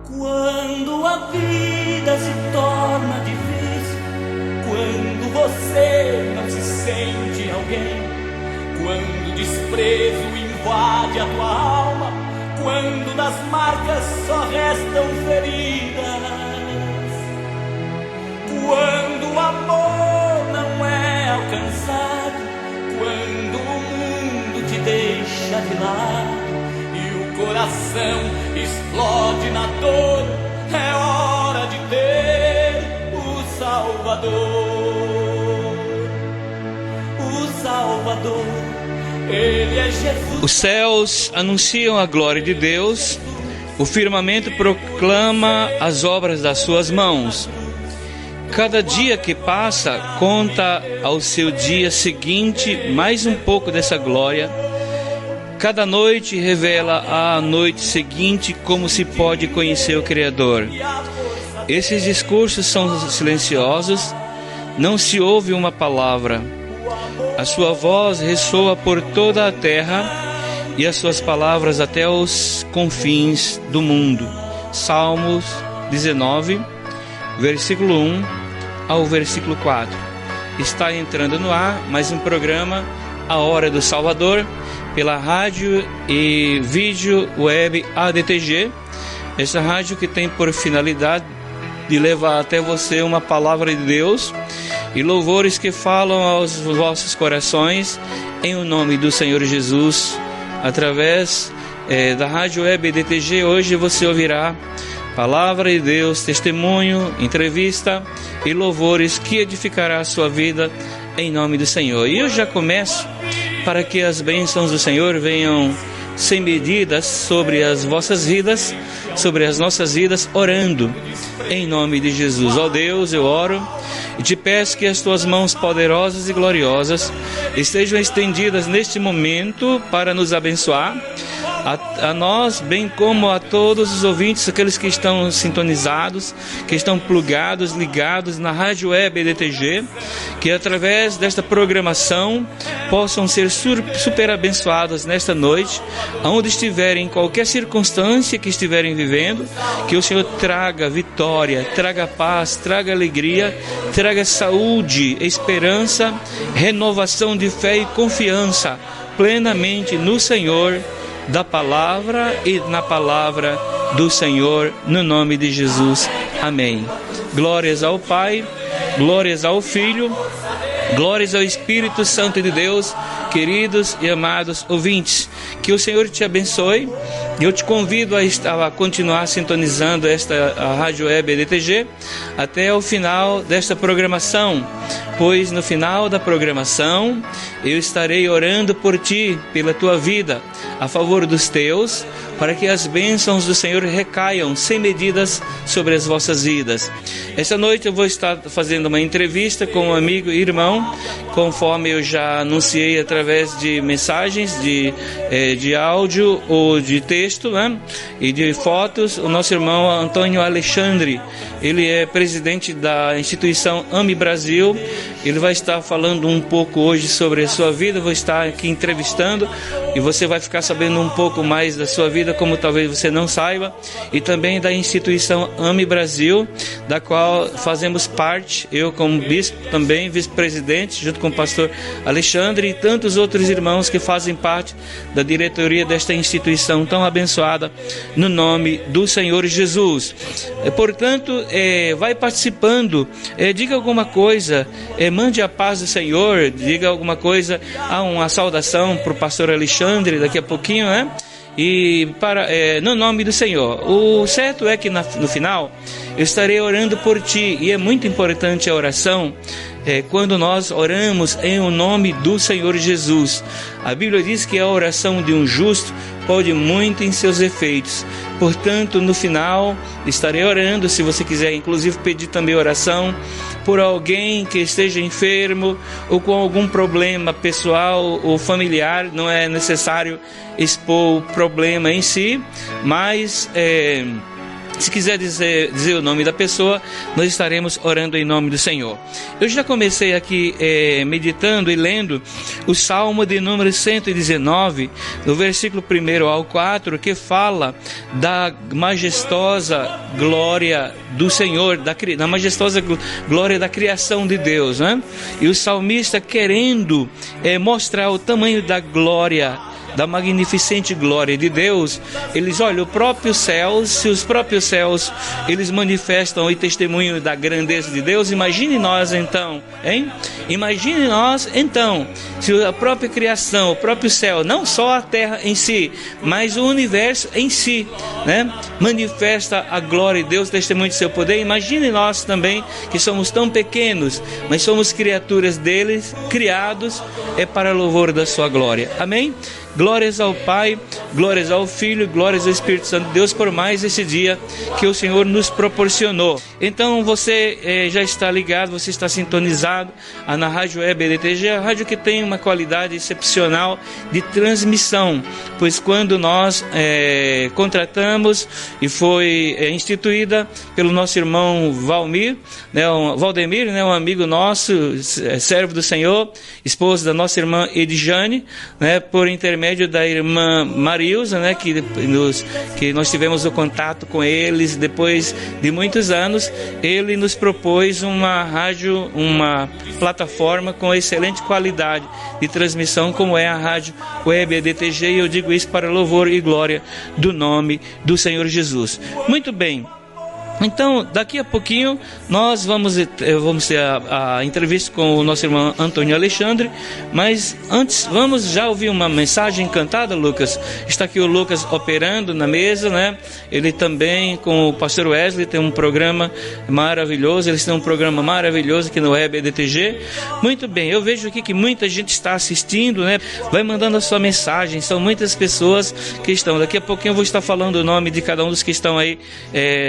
Quando a vida se torna difícil, quando você não se sente alguém, quando o desprezo invade a tua alma, quando das marcas só restam feridas, quando o amor não é alcançado, quando o mundo te deixa de lado e o coração explode na dor, é hora de ter o Salvador. O Salvador, Ele é Jesus. Os céus anunciam a glória de Deus, o firmamento proclama as obras das suas mãos. Cada dia que passa conta ao seu dia seguinte mais um pouco dessa glória. Cada noite revela à noite seguinte como se pode conhecer o Criador. Esses discursos são silenciosos, não se ouve uma palavra. A sua voz ressoa por toda a terra e as suas palavras até os confins do mundo. Salmos 19, versículo 1 ao versículo 4. Está entrando no ar mais um programa, A Hora do Salvador, pela rádio e vídeo web ADTG. Essa rádio que tem por finalidade de levar até você uma palavra de Deus e louvores que falam aos vossos corações em o nome do Senhor Jesus. Através da rádio web ADTG, hoje você ouvirá palavra de Deus, testemunho, entrevista e louvores que edificará a sua vida em nome do Senhor. E eu já começo para que as bênçãos do Senhor venham sem medidas sobre as vossas vidas, sobre as nossas vidas, orando em nome de Jesus. Ó Deus, eu oro e te peço que as tuas mãos poderosas e gloriosas estejam estendidas neste momento para nos abençoar, a nós, bem como a todos os ouvintes, aqueles que estão sintonizados, que estão plugados, ligados na rádio web EDTG, que através desta programação possam ser super abençoados nesta noite, aonde estiverem, em qualquer circunstância que estiverem vivendo, que o Senhor traga vitória, traga paz, traga alegria, traga saúde, esperança, renovação de fé e confiança plenamente no Senhor, da palavra e na palavra do Senhor, no nome de Jesus. Amém. Glórias ao Pai, glórias ao Filho, glórias ao Espírito Santo de Deus. Queridos e amados ouvintes, que o Senhor te abençoe. Eu te convido a continuar sintonizando a rádio web EDTG até o final desta programação, pois no final da programação eu estarei orando por ti, pela tua vida, a favor dos teus, para que as bênçãos do Senhor recaiam sem medidas sobre as vossas vidas. Essa noite eu vou estar fazendo uma entrevista com um amigo e irmão, conforme eu já anunciei através de mensagens de áudio ou de texto, né? E de fotos. O nosso irmão Antônio Alexandre, ele é presidente da instituição AME Brasil. Ele vai estar falando um pouco hoje sobre a sua vida. Vou estar aqui entrevistando e você vai ficar sabendo um pouco mais da sua vida, como talvez você não saiba, e também da instituição AME Brasil, da qual fazemos parte, eu como bispo também, vice-presidente, junto com o pastor Alexandre e tantos outros irmãos que fazem parte da diretoria desta instituição tão abençoada, no nome do Senhor Jesus. Portanto, vai participando, diga alguma coisa, mande a paz do Senhor, diga alguma coisa, uma saudação para o pastor Alexandre daqui a pouquinho, né? E no nome do Senhor. O certo é que no final eu estarei orando por ti, e é muito importante a oração quando nós oramos em o nome do Senhor Jesus. A Bíblia diz que a oração de um justo pode muito em seus efeitos. Portanto, no final estarei orando, se você quiser inclusive pedir também oração por alguém que esteja enfermo ou com algum problema pessoal ou familiar. Não é necessário expor o problema em si, mas Se quiser dizer o nome da pessoa, nós estaremos orando em nome do Senhor. Eu já comecei aqui meditando e lendo o Salmo de número 119, do versículo 1 ao 4, que fala da majestosa glória do Senhor, da majestosa glória da criação de Deus, né? E o salmista querendo mostrar o tamanho da glória, da magnificente glória de Deus. Eles olham os próprios céus, se os próprios céus eles manifestam e testemunham da grandeza de Deus, imagine nós então, hein? Imagine nós então, se a própria criação, o próprio céu, não só a terra em si, mas o universo em si, né, manifesta a glória de Deus, testemunho de seu poder. Imagine nós também, que somos tão pequenos, mas somos criaturas deles, criados para louvor da sua glória. Amém? Glórias ao Pai, glórias ao Filho, glórias ao Espírito Santo de Deus por mais esse dia que o Senhor nos proporcionou. Então você já está ligado, você está sintonizado na Rádio Web EDTG, a rádio que tem uma qualidade excepcional de transmissão, pois quando nós contratamos e foi instituída pelo nosso irmão Valdemir, um amigo nosso, servo do Senhor, esposo da nossa irmã Edjane, por intermédio da irmã Marilza, que nós tivemos o contato com eles depois de muitos anos. Ele nos propôs uma rádio, uma plataforma com excelente qualidade de transmissão, como é a Rádio Web EDTG, e eu digo isso para louvor e glória do nome do Senhor Jesus. Muito bem. Então, daqui a pouquinho, nós vamos ter a entrevista com o nosso irmão Antônio Alexandre, mas antes, vamos já ouvir uma mensagem cantada, Lucas. Está aqui o Lucas operando na mesa, né? Ele também, com o pastor Wesley, tem um programa maravilhoso, eles têm um programa maravilhoso aqui no Web EDTG. Muito bem, eu vejo aqui que muita gente está assistindo, né? Vai mandando a sua mensagem, são muitas pessoas que estão. Daqui a pouquinho eu vou estar falando o nome de cada um dos que estão aí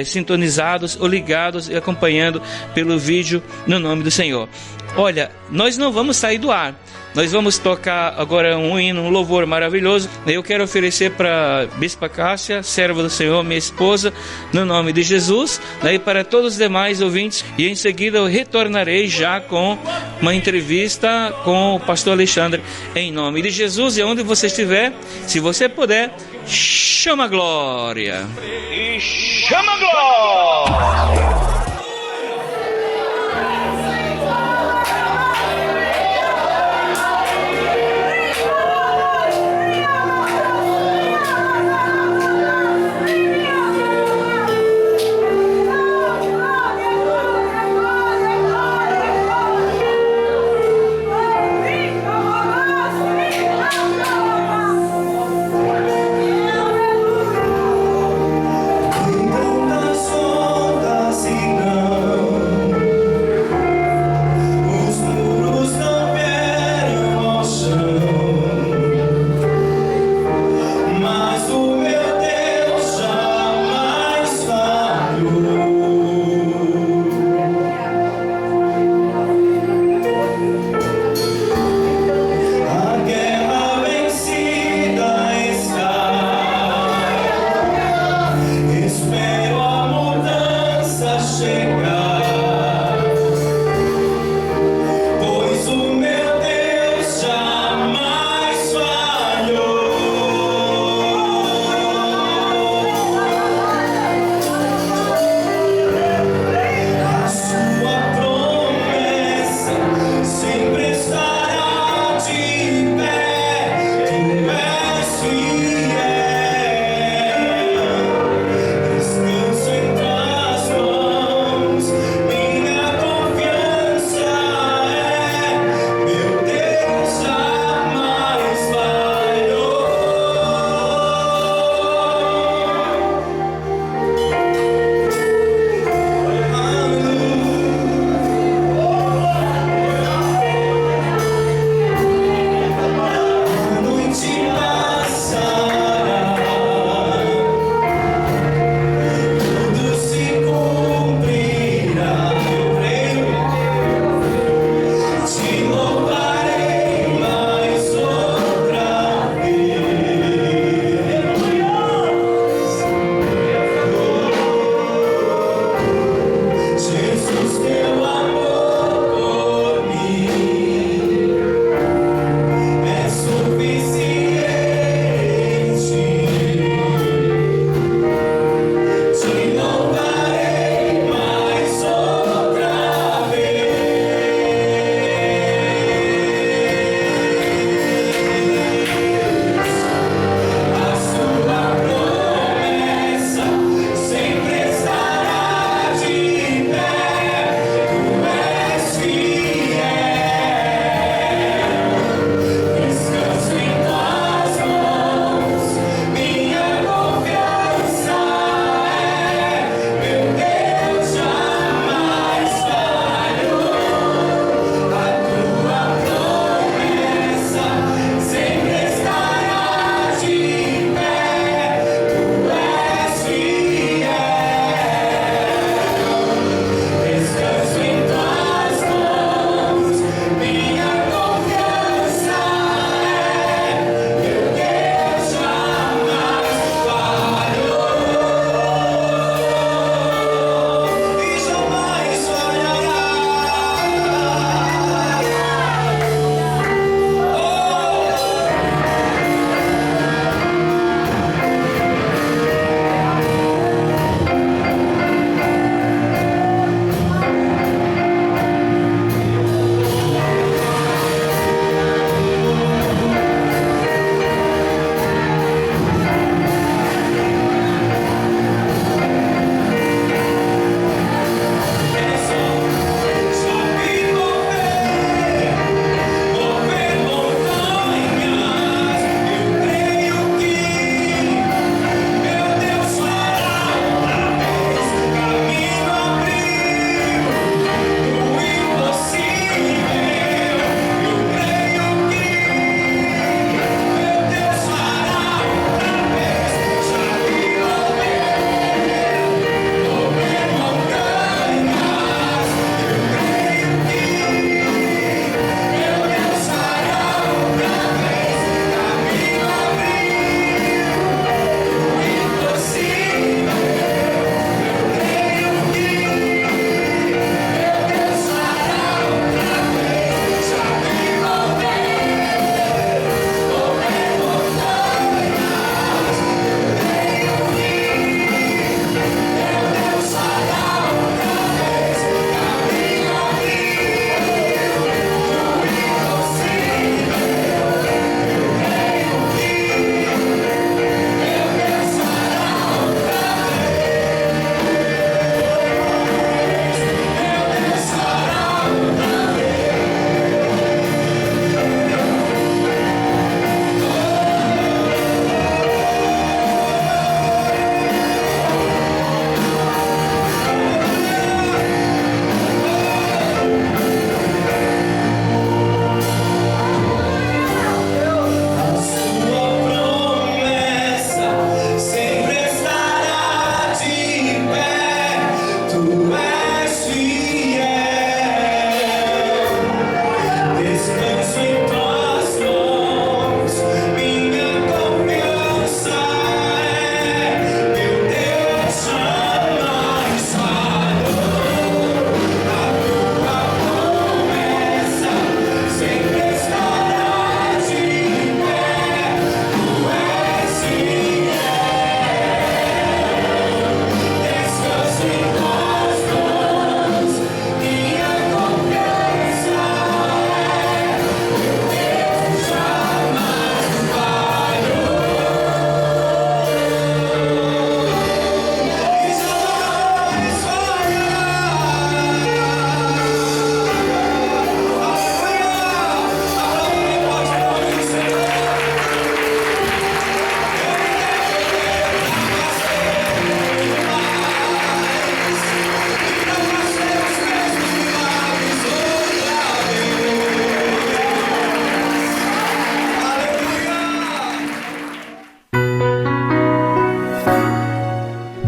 sintonizados ou ligados e acompanhando pelo vídeo no nome do Senhor. Olha, nós não vamos sair do ar. Nós vamos tocar agora um hino, um louvor maravilhoso. Eu quero oferecer para Bispa Cássia, serva do Senhor, minha esposa, no nome de Jesus, e para todos os demais ouvintes. E em seguida eu retornarei já com uma entrevista com o pastor Alexandre, em nome de Jesus. E onde você estiver, se você puder, chama a glória. E chama a glória. Ondas se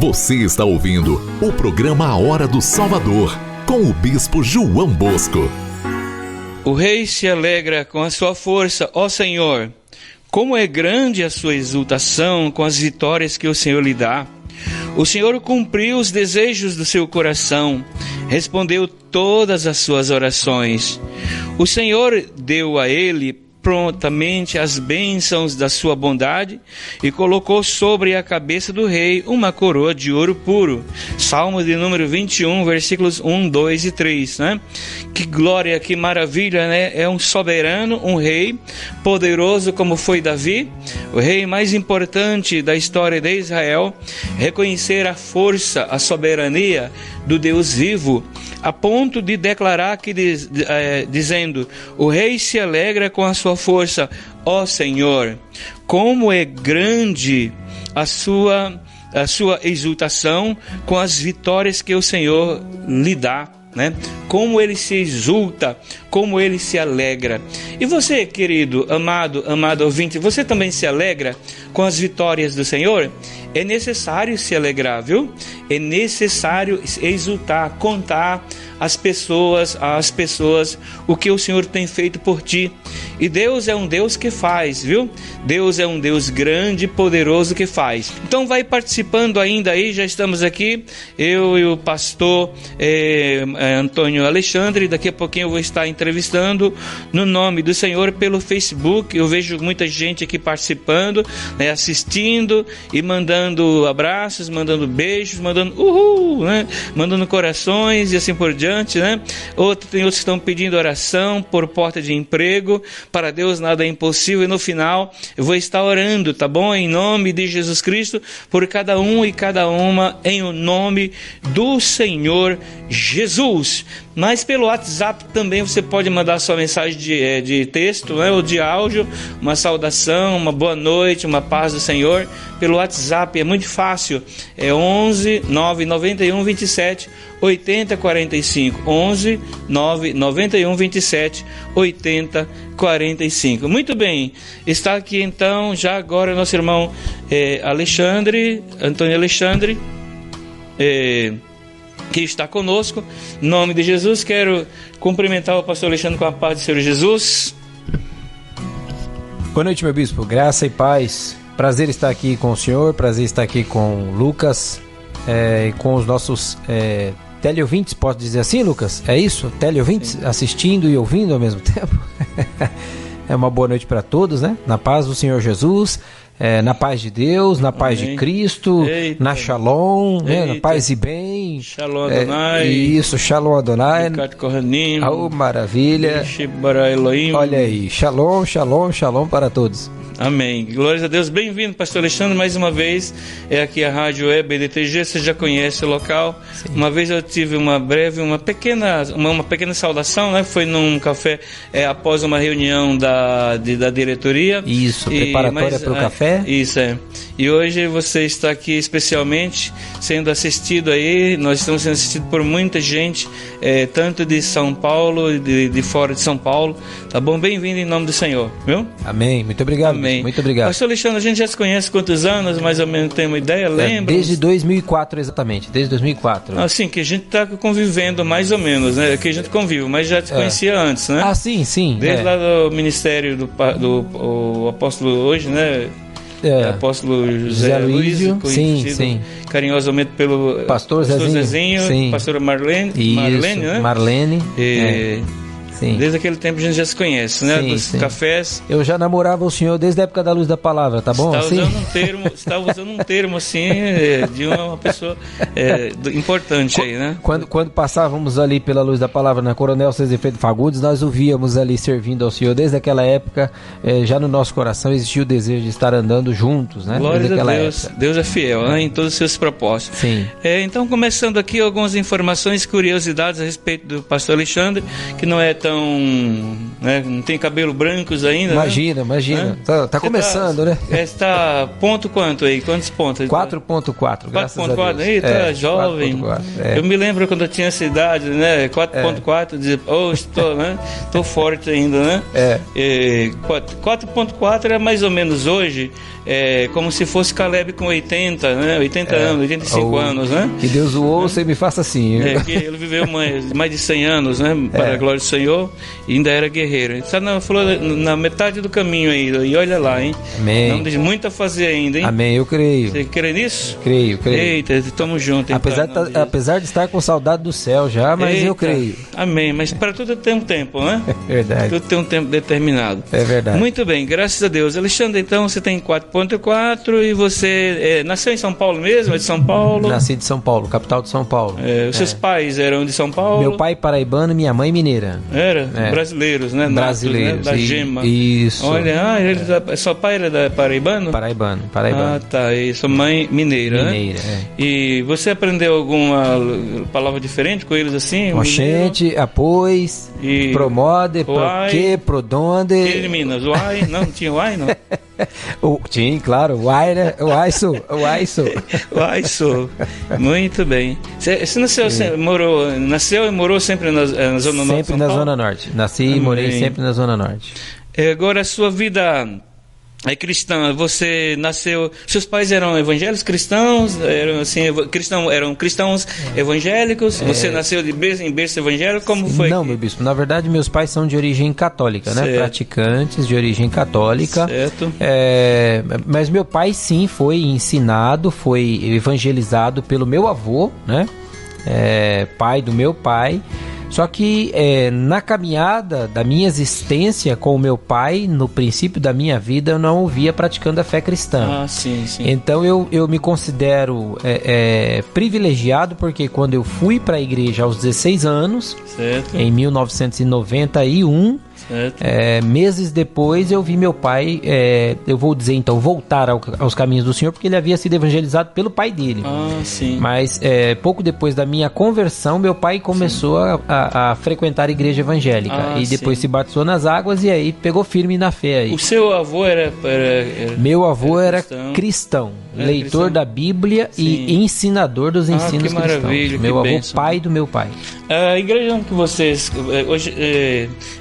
Você está ouvindo o programa A Hora do Salvador, com o Bispo João Bosco. O rei se alegra com a sua força, ó Senhor. Como é grande a sua exultação com as vitórias que o Senhor lhe dá. O Senhor cumpriu os desejos do seu coração, respondeu todas as suas orações. O Senhor deu a ele prontamente as bênçãos da sua bondade e colocou sobre a cabeça do rei uma coroa de ouro puro. Salmo de número 21, versículos 1, 2 e 3, né? Que glória, que maravilha, né? É um soberano, um rei poderoso como foi Davi, o rei mais importante da história de Israel, reconhecer a força, a soberania do Deus vivo, a ponto de declarar que dizendo: o rei se alegra com a sua força, ó Senhor. Como é grande a sua exultação com as vitórias que o Senhor lhe dá, né? Como ele se exulta, como ele se alegra. E você, querido, amado ouvinte, você também se alegra com as vitórias do Senhor? É necessário se alegrar, viu? É necessário exultar, contar às pessoas o que o Senhor tem feito por ti. E Deus é um Deus que faz, viu? Deus é um Deus grande e poderoso que faz. Então vai participando ainda aí, já estamos aqui, eu e o pastor Antônio Alexandre. Daqui a pouquinho eu vou estar entrevistando no nome do Senhor pelo Facebook. Eu vejo muita gente aqui participando, né, assistindo e mandando abraços, mandando beijos, mandando uhul, né? Mandando corações e assim por diante, né? Tem outros que estão pedindo oração por porta de emprego. Para Deus nada é impossível. E no final eu vou estar orando, tá bom? Em nome de Jesus Cristo, por cada um e cada uma, em o nome do Senhor Jesus. Mas pelo WhatsApp também você pode mandar sua mensagem de texto, né, ou de áudio, uma saudação, uma boa noite, uma paz do Senhor. Pelo WhatsApp é muito fácil, é 11 991 27 80 45, 11 991 27 80 45. Muito bem, está aqui então já agora nosso irmão Antônio Alexandre, que está conosco. Em nome de Jesus, quero cumprimentar o pastor Alexandre com a paz do Senhor Jesus. Boa noite, meu bispo, graça e paz. Prazer estar aqui com o senhor, prazer estar aqui com o Lucas, e com os nossos teleouvintes, posso dizer assim, Lucas? É isso? Teleouvintes? Sim. Assistindo e ouvindo ao mesmo tempo? É uma boa noite para todos, né? Na paz do Senhor Jesus, na paz de Deus, na paz de Cristo, na Shalom, né? Na paz e bem. Shalom Adonai. Isso, Shalom Adonai. Oh, maravilha. Olha aí, Shalom, Shalom, Shalom para todos. Amém. Glórias a Deus. Bem-vindo, pastor Alexandre, mais uma vez. É aqui a Rádio BDTG, você já conhece o local. Sim. Uma vez eu tive uma pequena saudação, né? Foi num café após uma reunião da diretoria. Isso, preparatória para o café. Isso, E hoje você está aqui especialmente sendo assistido aí. Nós estamos sendo assistidos por muita gente, tanto de São Paulo e de fora de São Paulo. Tá bom? Bem-vindo em nome do Senhor, viu? Amém. Muito obrigado. Amém. Muito obrigado. Pastor Alexandre, a gente já se conhece quantos anos? Mais ou menos tem uma ideia? Lembra? Desde 2004, exatamente. Desde 2004. Assim, que a gente está convivendo mais ou menos, né? Que a gente convive, mas já te conhecia antes, né? Ah, sim. Desde lá do ministério do apóstolo hoje, né? Apóstolo José Luiz, conhecido sim. carinhosamente pelo pastor Zezinho, pastora Marlene, né? Marlene. Sim. Desde aquele tempo a gente já se conhece, né? Dos cafés. Eu já namorava o senhor desde a época da Luz da Palavra, tá bom? Você está usando um termo assim de uma pessoa importante aí, né? Quando passávamos ali pela Luz da Palavra na Coronel César Freire Fagundes, nós o víamos ali servindo ao senhor. Desde aquela época, já no nosso coração existia o desejo de estar andando juntos, né? Glória a Deus. Época. Deus é fiel, né? Em todos os seus propósitos. Sim. Então, começando aqui algumas informações, curiosidades a respeito do pastor Alexandre, que não é tão né, não tem cabelo brancos ainda. Imagina. Tá começando, né? Está ponto quanto aí? Quantos pontos? 4.4, graças a Deus. 4.4, aí tá jovem. 4.4, Eu me lembro quando eu tinha essa idade, né? 4.4, dizia, estou, né? Tô forte ainda, né? 4.4 é mais ou menos hoje, como se fosse Caleb com 80, né? 80 anos, 85 anos, né? Que Deus o ouça e me faça assim. Que ele viveu mais de 100 anos, né? Para a glória do Senhor, e ainda era guerreiro. Está na metade do caminho ainda, e olha lá, hein? Amém. Não tem muito a fazer ainda, hein? Amém, eu creio. Você crê nisso? Creio. Eita, estamos juntos. Apesar de estar com saudade do céu já, mas eu creio. Amém, mas para tudo tem um tempo, né? Verdade. Tudo tem um tempo determinado. É verdade. Muito bem, graças a Deus. Alexandre, então você tem 4.4 e você nasceu em São Paulo mesmo? É de São Paulo? Nasci de São Paulo, capital de São Paulo. Os seus pais eram de São Paulo? Meu pai paraibano e minha mãe mineira. Brasileiros, né? Brasileiros. Natos, né? Da Gema. Isso. Olha, seu pai era da paraibano? Paraibano. Ah, tá. E sua mãe mineira, Mineira, né? E você aprendeu alguma palavra diferente com eles assim? Oxente, após, promode, proque, prodonde. Ele de Minas, uai? Não tinha uai, não? Tinha, claro, o Aiso. O Aiso. Muito bem. Você nasceu e morou sempre na Zona Norte? Sempre na Zona Norte. Nasci e morei sempre na Zona Norte. Agora, a sua vida cristã, você nasceu... Seus pais eram evangélicos cristãos? Eram cristãos evangélicos? Você nasceu em berço evangélico? Como foi? Não, meu bispo. Na verdade, meus pais são de origem católica, né? Praticantes de origem católica. Certo. Mas meu pai, sim, foi ensinado, foi evangelizado pelo meu avô, né? Pai do meu pai. Só que na caminhada da minha existência com o meu pai, no princípio da minha vida, eu não o via praticando a fé cristã. Sim. Então eu me considero privilegiado, porque quando eu fui para a igreja aos 16 anos, certo, em 1991, meses depois eu vi meu pai, eu vou dizer então, voltar aos caminhos do Senhor, porque ele havia sido evangelizado pelo pai dele. Sim. Mas pouco depois da minha conversão, meu pai começou a frequentar a igreja evangélica e depois se batizou nas águas e aí pegou firme na fé aí. O seu avô era meu avô era cristão, leitor da Bíblia e ensinador dos ensinos cristãos. Meu avô, pai do meu pai. A igreja que vocês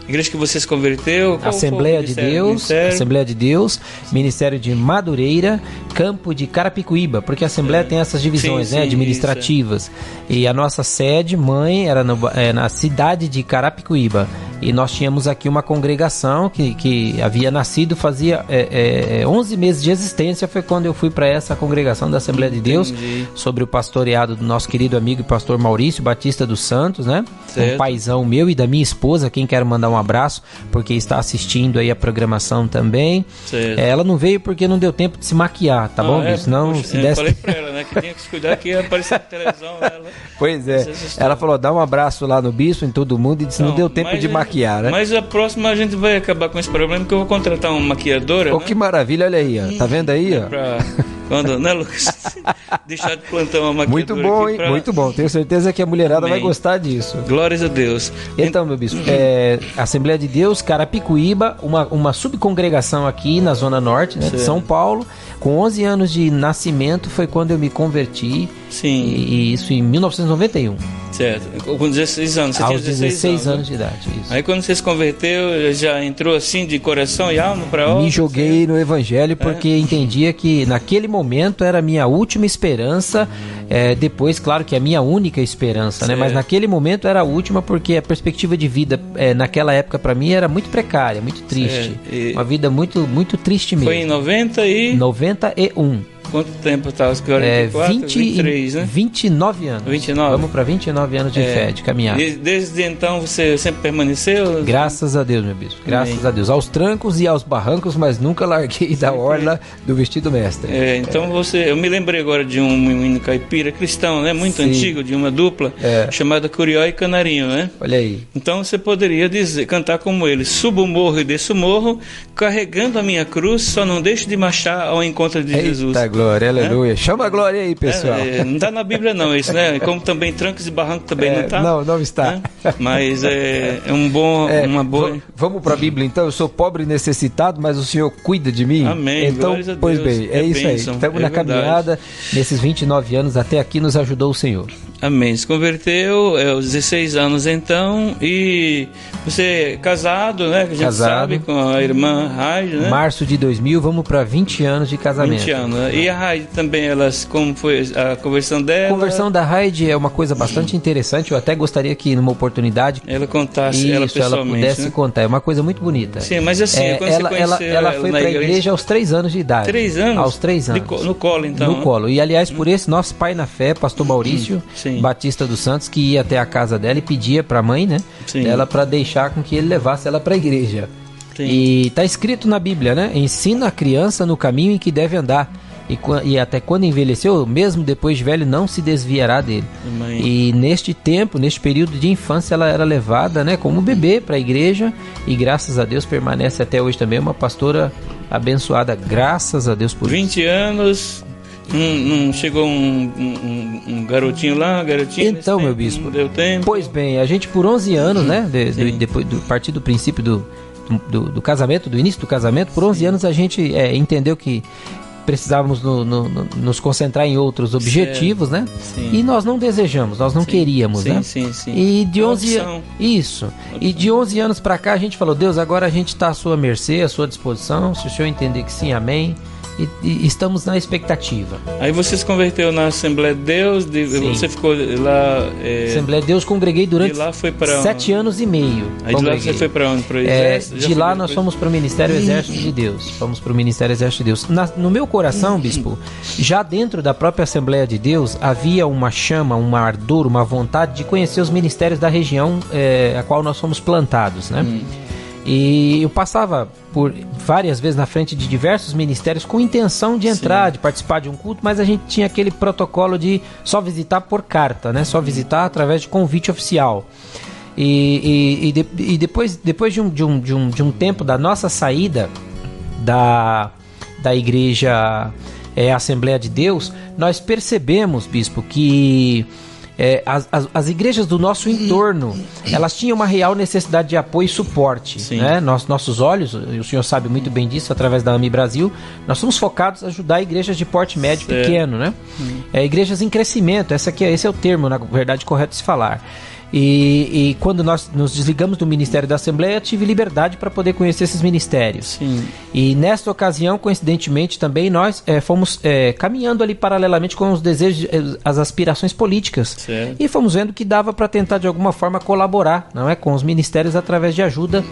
igreja que vocês converteu? Assembleia de Deus, Ministério de Madureira, Campo de Carapicuíba, porque a Assembleia tem essas divisões, né, administrativas. E a nossa sede mãe era na cidade de Carapicuíba. E nós tínhamos aqui uma congregação que havia nascido, fazia 11 meses de existência, foi quando eu fui para essa congregação da Assembleia de Deus, sobre o pastoreado do nosso querido amigo e pastor Maurício Batista dos Santos, né? Certo. Um paizão meu e da minha esposa, quem quero mandar um abraço, porque está assistindo aí a programação também. Ela não veio porque não deu tempo de se maquiar, tá bom, bicho? Não, se desse... falei pra ela, né, que tinha que se cuidar que ia aparecer na televisão. Pois é, ela falou, dá um abraço lá no bispo, em todo mundo, e disse, não deu tempo de maquiar, né? Mas a próxima a gente vai acabar com esse problema, que eu vou contratar uma maquiadora. Que maravilha, olha aí, ó. Tá vendo aí, ó? Quando, né, Lucas? Deixar de plantar uma maquiadora. Muito bom, hein? Muito bom. Tenho certeza que a mulherada vai gostar disso. Glórias a Deus. Então, meu bispo, Assembleia de Deus, Carapicuíba, uma subcongregação aqui na Zona Norte, né, de São Paulo. Com 11 anos de nascimento foi quando eu me converti. Sim. E isso em 1991. Certo. Com 16 anos. Você tinha 16 anos de idade. Isso. Aí quando você se converteu, já entrou assim de coração e alma para obra? Me joguei no Evangelho porque entendia que naquele momento era a minha última esperança. Depois, claro que é a minha única esperança, né? Mas naquele momento era a última, porque a perspectiva de vida naquela época para mim era muito precária, muito triste. Uma vida muito, muito triste mesmo. Foi em 91. Quanto tempo estava? 23, né? 29 anos. 29? Vamos para 29 anos de fé, de caminhada. Desde então você sempre permaneceu? Graças a Deus, meu bispo. Graças a Deus. Aos trancos e aos barrancos, mas nunca larguei da orla do vestido mestre. Então eu me lembrei agora de um menino caipira cristão, né? Muito antigo, de uma dupla, chamada Curió e Canarinho, né? Olha aí. Então você poderia cantar como ele: subo o morro e desço o morro, carregando a minha cruz, só não deixo de marchar ao encontro de Jesus. glória, aleluia. Chama a glória aí, pessoal. Não está na Bíblia não isso, né? Como também trancos e barrancos também não está. Não está. Né? Mas é uma boa... Vamos para a Bíblia então. Eu sou pobre e necessitado, mas o Senhor cuida de mim. Amém. Então, Glórias a Deus. pois bem, é isso bênção, aí. Estamos na verdade. caminhada. Nesses 29 anos até aqui nos ajudou o Senhor. Amém. Se converteu aos 16 anos então, e você é casado, né? Que a gente sabe, com a irmã Raide, né? Março de 2000, vamos para 20 anos de casamento. 20 anos. Né? E a Raide também, como foi a conversão dela? A conversão da Raide é uma coisa bastante interessante. Eu até gostaria que numa oportunidade ela contasse, ela pudesse né? contar. É uma coisa muito bonita. Sim, mas assim, quando você conheceu ela foi para a igreja aos 3 anos de idade. 3 anos? Aos 3 anos. No colo, então. No colo. E aliás, por esse nosso pai na fé, pastor Maurício Batista dos Santos, que ia até a casa dela e pedia para a mãe, né? Dela para deixar com que ele levasse ela para a igreja. Sim. E está escrito na Bíblia, né? Ensina a criança no caminho em que deve andar. E até quando envelheceu, mesmo depois de velho, não se desviará dele. Amém. E neste período de infância, ela era levada, né, como bebê para a igreja. E graças a Deus permanece até hoje também uma pastora abençoada. Graças a Deus por 20 anos... Não chegou um garotinho lá, Então, meu bispo, não deu tempo. Pois bem, a gente por 11 anos, né, depois do partir do princípio do casamento, do início do casamento, por 11 anos a gente entendeu que precisávamos nos concentrar em outros objetivos, né? Sim. E nós não desejamos, nós não queríamos, né? Sim. E de 11 E de 11 anos para cá a gente falou: Deus, agora a gente está à sua mercê, à sua disposição. Se o Senhor entender que sim, amém. E estamos na expectativa. Aí você se converteu na Assembleia de Deus, você ficou lá... Assembleia de Deus, congreguei durante de lá foi para 7 anos e meio. Aí de lá você foi para onde? Para o Exército? De lá nós fomos para o Ministério Exército de Deus. Fomos para o Ministério Exército de Deus. No meu coração, bispo, já dentro da própria Assembleia de Deus, havia uma chama, um ardor, uma vontade de conhecer os ministérios da região a qual nós fomos plantados, né? E eu passava por várias vezes na frente de diversos ministérios com intenção de entrar, de participar de um culto, mas a gente tinha aquele protocolo de só visitar por carta, né? Só visitar através de convite oficial. E depois de um tempo da nossa saída da igreja Assembleia de Deus, nós percebemos, bispo, que as igrejas do nosso entorno, elas tinham uma real necessidade de apoio e suporte, né? Nossos olhos, e o senhor sabe muito bem disso, através da AMI Brasil, nós somos focados a ajudar igrejas de porte médio e pequeno, né? Igrejas em crescimento, esse é o termo, na verdade, correto de se falar. E quando nós nos desligamos do Ministério da Assembleia, eu tive liberdade para poder conhecer esses ministérios. E nesta ocasião, coincidentemente, também nós fomos caminhando ali paralelamente com os desejos, as aspirações políticas. E fomos vendo que dava para tentar de alguma forma colaborar, não é, com os ministérios através de ajuda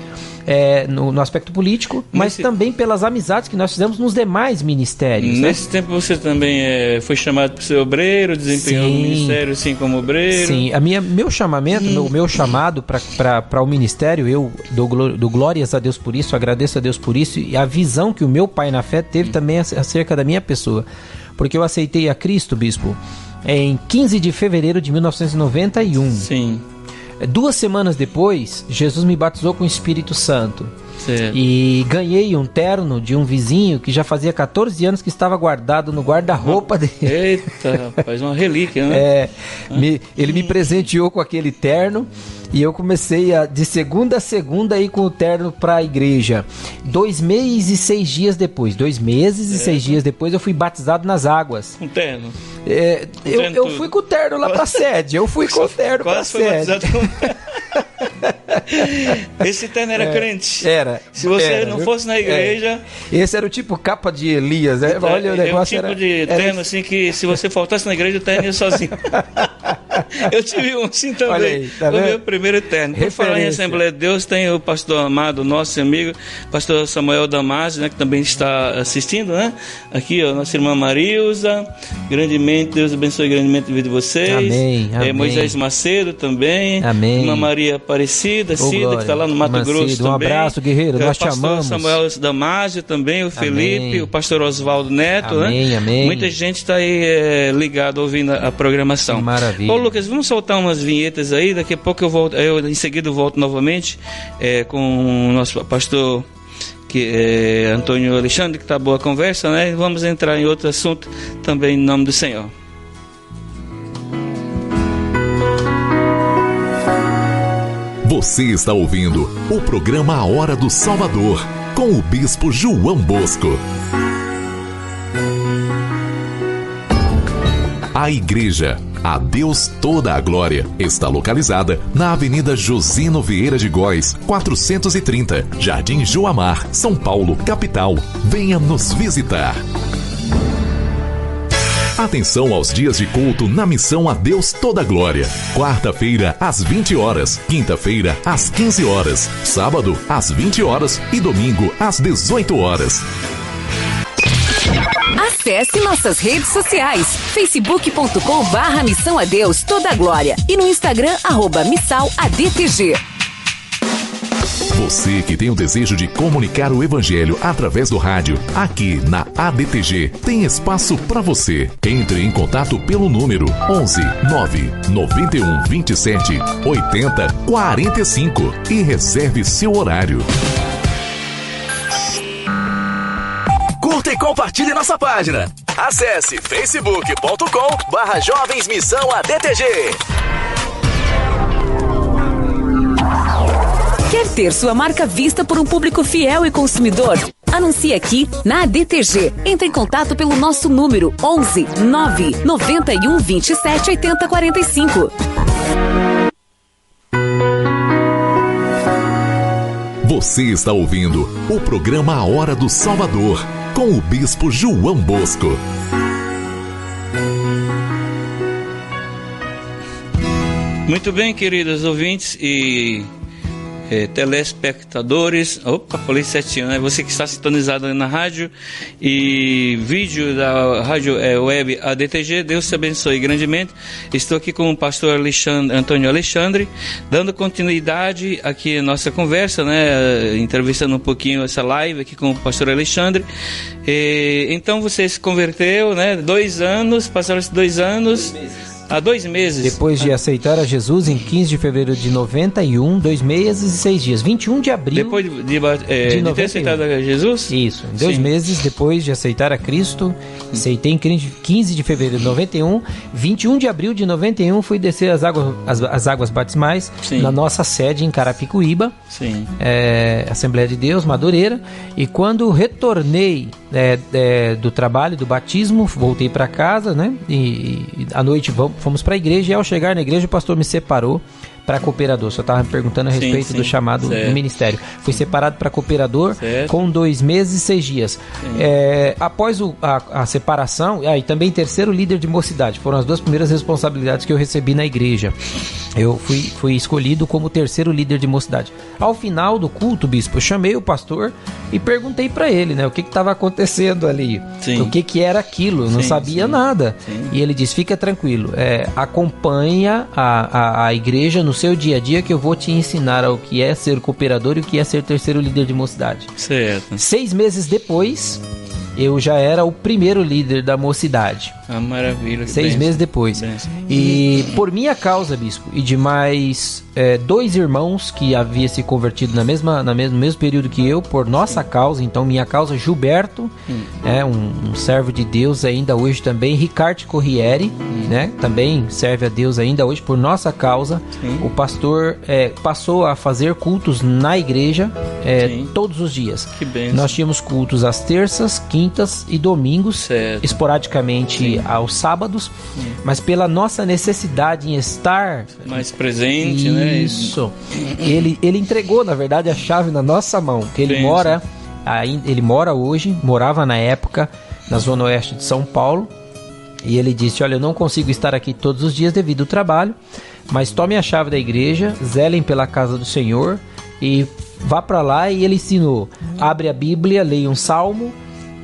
no aspecto político, mas também pelas amizades que nós fizemos nos demais ministérios. Nesse tempo você também foi chamado para ser obreiro, desempenhou o ministério assim como obreiro? Sim, meu chamamento, meu chamado para o ministério, eu dou glórias a Deus por isso, agradeço a Deus por isso, e a visão que o meu pai na fé teve também acerca da minha pessoa, porque eu aceitei a Cristo, bispo, em 15 de fevereiro de 1991. Sim. 2 semanas depois, Jesus me batizou com o Espírito Santo. Certo. E ganhei um terno de um vizinho que já fazia 14 anos que estava guardado no guarda-roupa dele. Eita, rapaz, uma relíquia, né? Ele me presenteou com aquele terno e eu comecei de segunda a segunda ir com o terno para a igreja. 2 meses e 6 dias depois, eu fui batizado nas águas. Um terno? Eu fui com o terno lá para a sede. Eu fui com o terno para a sede. Esse terno era crente? Era. Se você não fosse na igreja... Esse era o tipo capa de Elias, né? Olha, o negócio era... É o tipo de terno assim que se você faltasse na igreja, o terno ia sozinho. Eu tive um assim também. Olha aí, tá vendo? O meu primeiro terno. Por falar em Assembleia de Deus, tem o pastor amado, nosso amigo, pastor Samuel Damasio, né, que também está assistindo, né? Aqui, ó, nossa irmã Marilza, grandemente, Deus abençoe grandemente a vida de vocês. Amém, amém. Moisés Macedo também. Amém. Irmã Maria Aparecida, Cida, glória. Que está lá no Mato Grosso também. Um abraço, guerreiro, nós te amamos. O pastor Samuel Damasio também, o Felipe, amém. O pastor Oswaldo Neto, amém, né? Amém. Muita gente está aí ligado, ouvindo a programação. Maravilha. Ô Lucas, vamos soltar umas vinhetas aí, daqui a pouco eu volto, em seguida eu volto novamente com o nosso pastor que Antônio Alexandre, que está boa a conversa, né? Vamos entrar em outro assunto também, em nome do Senhor. Você está ouvindo o programa A Hora do Salvador, com o Bispo João Bosco. A igreja, a Deus toda a glória, está localizada na Avenida Josino Vieira de Góes, 430, Jardim Joamar, São Paulo, capital. Venha nos visitar. Atenção aos dias de culto na missão A Deus Toda a Glória. Quarta-feira, às 20 horas. Quinta-feira, às 15 horas. Sábado, às 20 horas. E domingo, às 18 horas. Acesse nossas redes sociais, facebook.com/Missão a Deus Toda a Glória e no Instagram, @MissãoADTG. Você que tem o desejo de comunicar o Evangelho através do rádio, aqui na ADTG tem espaço para você. Entre em contato pelo número 11 9 91 27 80 45 e reserve seu horário. Curta e compartilhe nossa página. Acesse facebook.com/Jovens Missão ADTG. Quer ter sua marca vista por um público fiel e consumidor? Anuncie aqui na ADTG. Entre em contato pelo nosso número 11 9 91 27 80 45. Você está ouvindo o programa A Hora do Salvador, com o Bispo João Bosco. Muito bem, queridos ouvintes e telespectadores. Opa, falei certinho, né? Você que está sintonizado na rádio e vídeo da rádio web ADTG, Deus te abençoe grandemente. Estou aqui com o pastor Antônio Alexandre, dando continuidade aqui à nossa conversa, né? Entrevistando um pouquinho essa live aqui com o pastor Alexandre. Então você se converteu, né? 2 anos, passaram-se 2 anos. Há 2 meses. Depois de aceitar a Jesus em 15 de fevereiro de 91, 2 meses e 6 dias. 21 de abril depois de ter aceitado a Jesus? Isso, 2 meses depois de aceitar a Cristo. Aceitei em 15 de fevereiro de 91. 21 de abril de 91 fui descer as águas batismais. Sim. Na nossa sede em Carapicuíba. Sim. Assembleia de Deus, Madureira. E quando retornei do trabalho, do batismo, voltei para casa, né? E à noite fomos para a igreja, e ao chegar na igreja o pastor me separou para cooperador. Só estava me perguntando a respeito do chamado do ministério. Fui separado para cooperador com 2 meses e 6 dias. Após a separação, e também terceiro líder de mocidade. Foram as 2 primeiras responsabilidades que eu recebi na igreja. Eu fui escolhido como terceiro líder de mocidade. Ao final do culto, bispo, eu chamei o pastor e perguntei para ele, né, o que estava acontecendo ali. Sim. O que era aquilo. Eu não sabia nada. Sim. E ele disse, fica tranquilo, acompanha a igreja no seu dia a dia, que eu vou te ensinar o que é ser cooperador e o que é ser terceiro líder de mocidade. Certo. 6 meses depois, eu já era o primeiro líder da mocidade. Ah, maravilha. 6 meses depois. E por minha causa, bispo, e de mais 2 irmãos que haviam se convertido no mesmo período que eu, por nossa causa, então minha causa, Gilberto, um servo de Deus ainda hoje também, Ricardo Corriere, né, também serve a Deus ainda hoje, por nossa causa. O pastor passou a fazer cultos na igreja todos os dias. Que bênção. Nós tínhamos cultos às terças, quintas e domingos, esporadicamente aos sábados, mas pela nossa necessidade em estar mais presente, né? Isso. Ele entregou, na verdade, a chave na nossa mão, que ele mora hoje, morava na época na zona oeste de São Paulo, e ele disse, olha, eu não consigo estar aqui todos os dias devido ao trabalho, mas tome a chave da igreja, zelem pela casa do Senhor e vá para lá. E ele ensinou, abre a Bíblia, leia um salmo,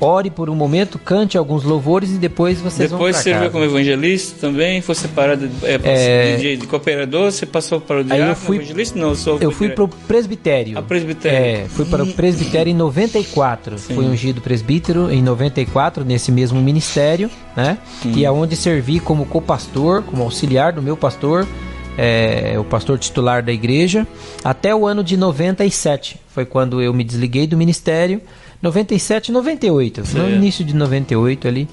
ore por um momento, cante alguns louvores e depois vocês vão para casa. Depois serviu como evangelista também, foi separado de cooperador, você passou para o diácono, evangelista? Não, eu fui para o presbitério. A presbitério. Fui para o presbitério em 94. Sim. Fui ungido presbítero em 94, nesse mesmo ministério, né? E aonde servi como copastor, como auxiliar do meu pastor, o pastor titular da igreja, até o ano de 97. Foi quando eu me desliguei do ministério. 97, 98. No início de 98 ali.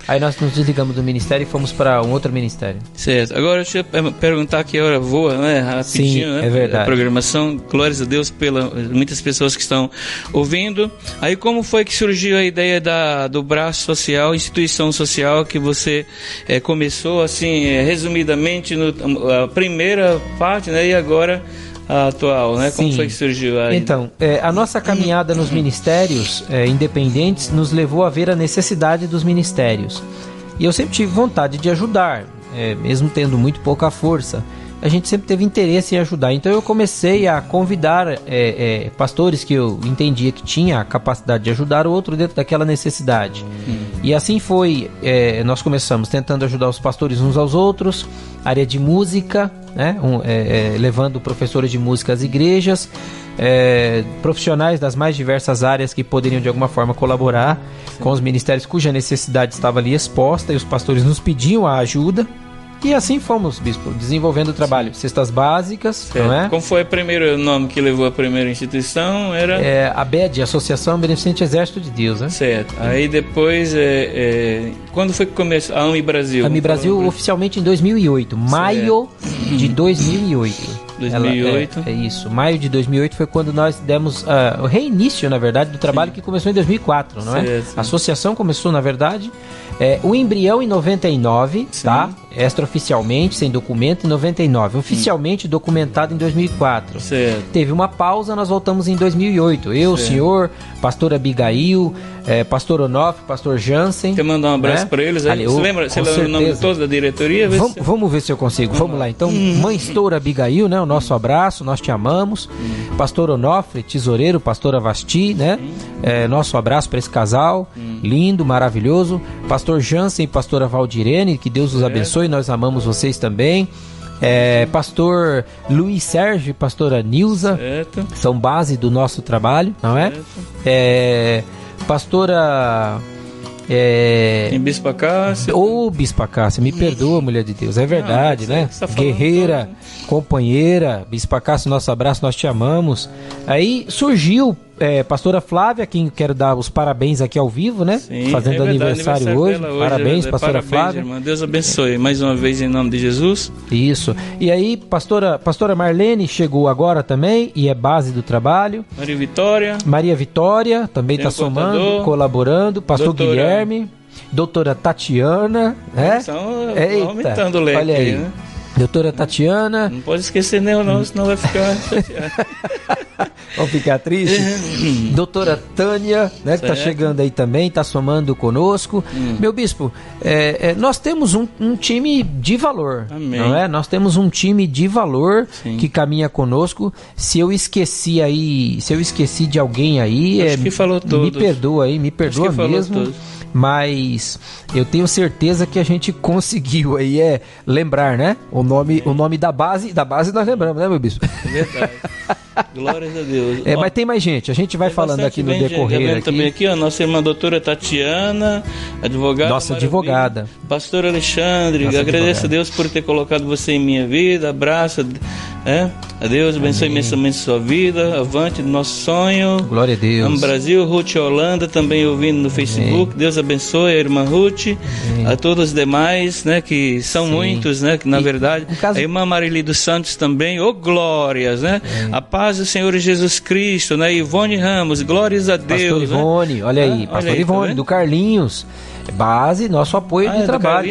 Aí nós nos desligamos do ministério e fomos para um outro ministério. Certo. Agora deixa eu perguntar, que a hora voa, né? Rapidinho, Sim, né? é verdade. A programação, glórias a Deus pela muitas pessoas que estão ouvindo. Aí como foi que surgiu a ideia do braço social, instituição social, que você começou, assim, resumidamente, a primeira parte, né? E agora a atual, né? Como foi que surgiu aí? Então, a nossa caminhada nos ministérios independentes nos levou a ver a necessidade dos ministérios. E eu sempre tive vontade de ajudar, mesmo tendo muito pouca força. A gente sempre teve interesse em ajudar. Então eu comecei a convidar pastores que eu entendia que tinha a capacidade de ajudar o outro dentro daquela necessidade. E assim foi, nós começamos tentando ajudar os pastores uns aos outros, área de música, né? Levando professores de música às igrejas, profissionais das mais diversas áreas que poderiam de alguma forma colaborar com os ministérios cuja necessidade estava ali exposta, e os pastores nos pediam a ajuda. E assim fomos, bispo, desenvolvendo o trabalho. Cestas básicas, não é? Como foi o primeiro nome que levou a primeira instituição? Era a ABED, Associação Beneficente Exército de Deus, né? Certo. Aí depois, quando foi que começou? A AMI Brasil? A AMI Brasil oficialmente em 2008, maio de 2008. 2008. É isso, maio de 2008 foi quando nós demos o reinício, na verdade, do trabalho que começou em 2004, não é? Certo. A associação começou, na verdade, o embrião em 99, tá? Extraoficialmente, sem documento, em 99. Oficialmente documentado em 2004. Certo. Teve uma pausa, nós voltamos em 2008. Eu, o senhor, pastor Abigail, pastor Onofre, pastor Jansen. Quer mandar um abraço para eles? Aí, você lembra o nome de todos da diretoria? Vamos ver se eu consigo. Vamos lá. Então, mãe Estoura Abigail, né? O nosso abraço, nós te amamos. Pastor Onofre, tesoureiro, pastora Vasti, né? Nosso abraço para esse casal. Lindo, maravilhoso. Pastor Jansen e pastora Valdirene, que Deus os abençoe. Nós amamos vocês também. Pastor Luiz Sérgio e pastora Nilza são base do nosso trabalho, não é? Pastora em Bispa Cássia. Bispa Cássia, me perdoa, mulher de Deus, é verdade, né? Guerreira, companheira, Bispa Cássia, nosso abraço, nós te amamos. Aí surgiu pastora Flávia, a quem quero dar os parabéns aqui ao vivo, né? Sim, fazendo aniversário hoje. Parabéns, pastora Flávia. Irmã. Deus abençoe mais uma vez em nome de Jesus. Isso. E aí, pastora Marlene chegou agora também e é base do trabalho. Maria Vitória também está somando, colaborando. Pastor Guilherme, doutora Tatiana, né? Estão aumentando o leque, olha aí. Né? Doutora Tatiana. Não pode esquecer não, senão vai ficar chateado. Vamos ficar triste. Doutora Tânia, né, que está chegando aí também, está somando conosco. Meu bispo, nós temos um time de valor. Amém. Não é? Nós temos um time de valor que caminha conosco. Se eu esqueci de alguém aí, acho que falou todos. Me perdoa aí, me perdoa mesmo. Mas eu tenho certeza que a gente conseguiu aí lembrar, né? O nome da base nós lembramos, né, meu bispo? É verdade. Glórias a Deus. Mas tem mais gente, a gente vai falando aqui no decorrer. Aqui. Também aqui, nossa irmã doutora Tatiana, advogada. Nossa advogada. Pastor Alexandre, agradeço a Deus por ter colocado você em minha vida, abraço. A Deus abençoe imensamente sua vida, avante do nosso sonho. Glória a Deus. Amo Brasil, Ruth Holanda também ouvindo no Facebook. Deus abençoe a irmã Ruth, a todos os demais, né, que são muitos, né, que na verdade, a irmã Marili dos Santos também, glórias, né? A paz do Senhor Jesus Cristo, né? Ivone Ramos, glórias a Deus. Pastor Ivone, né? Olha aí, pastor Ivone, do Carlinhos. Base, nosso apoio de trabalho.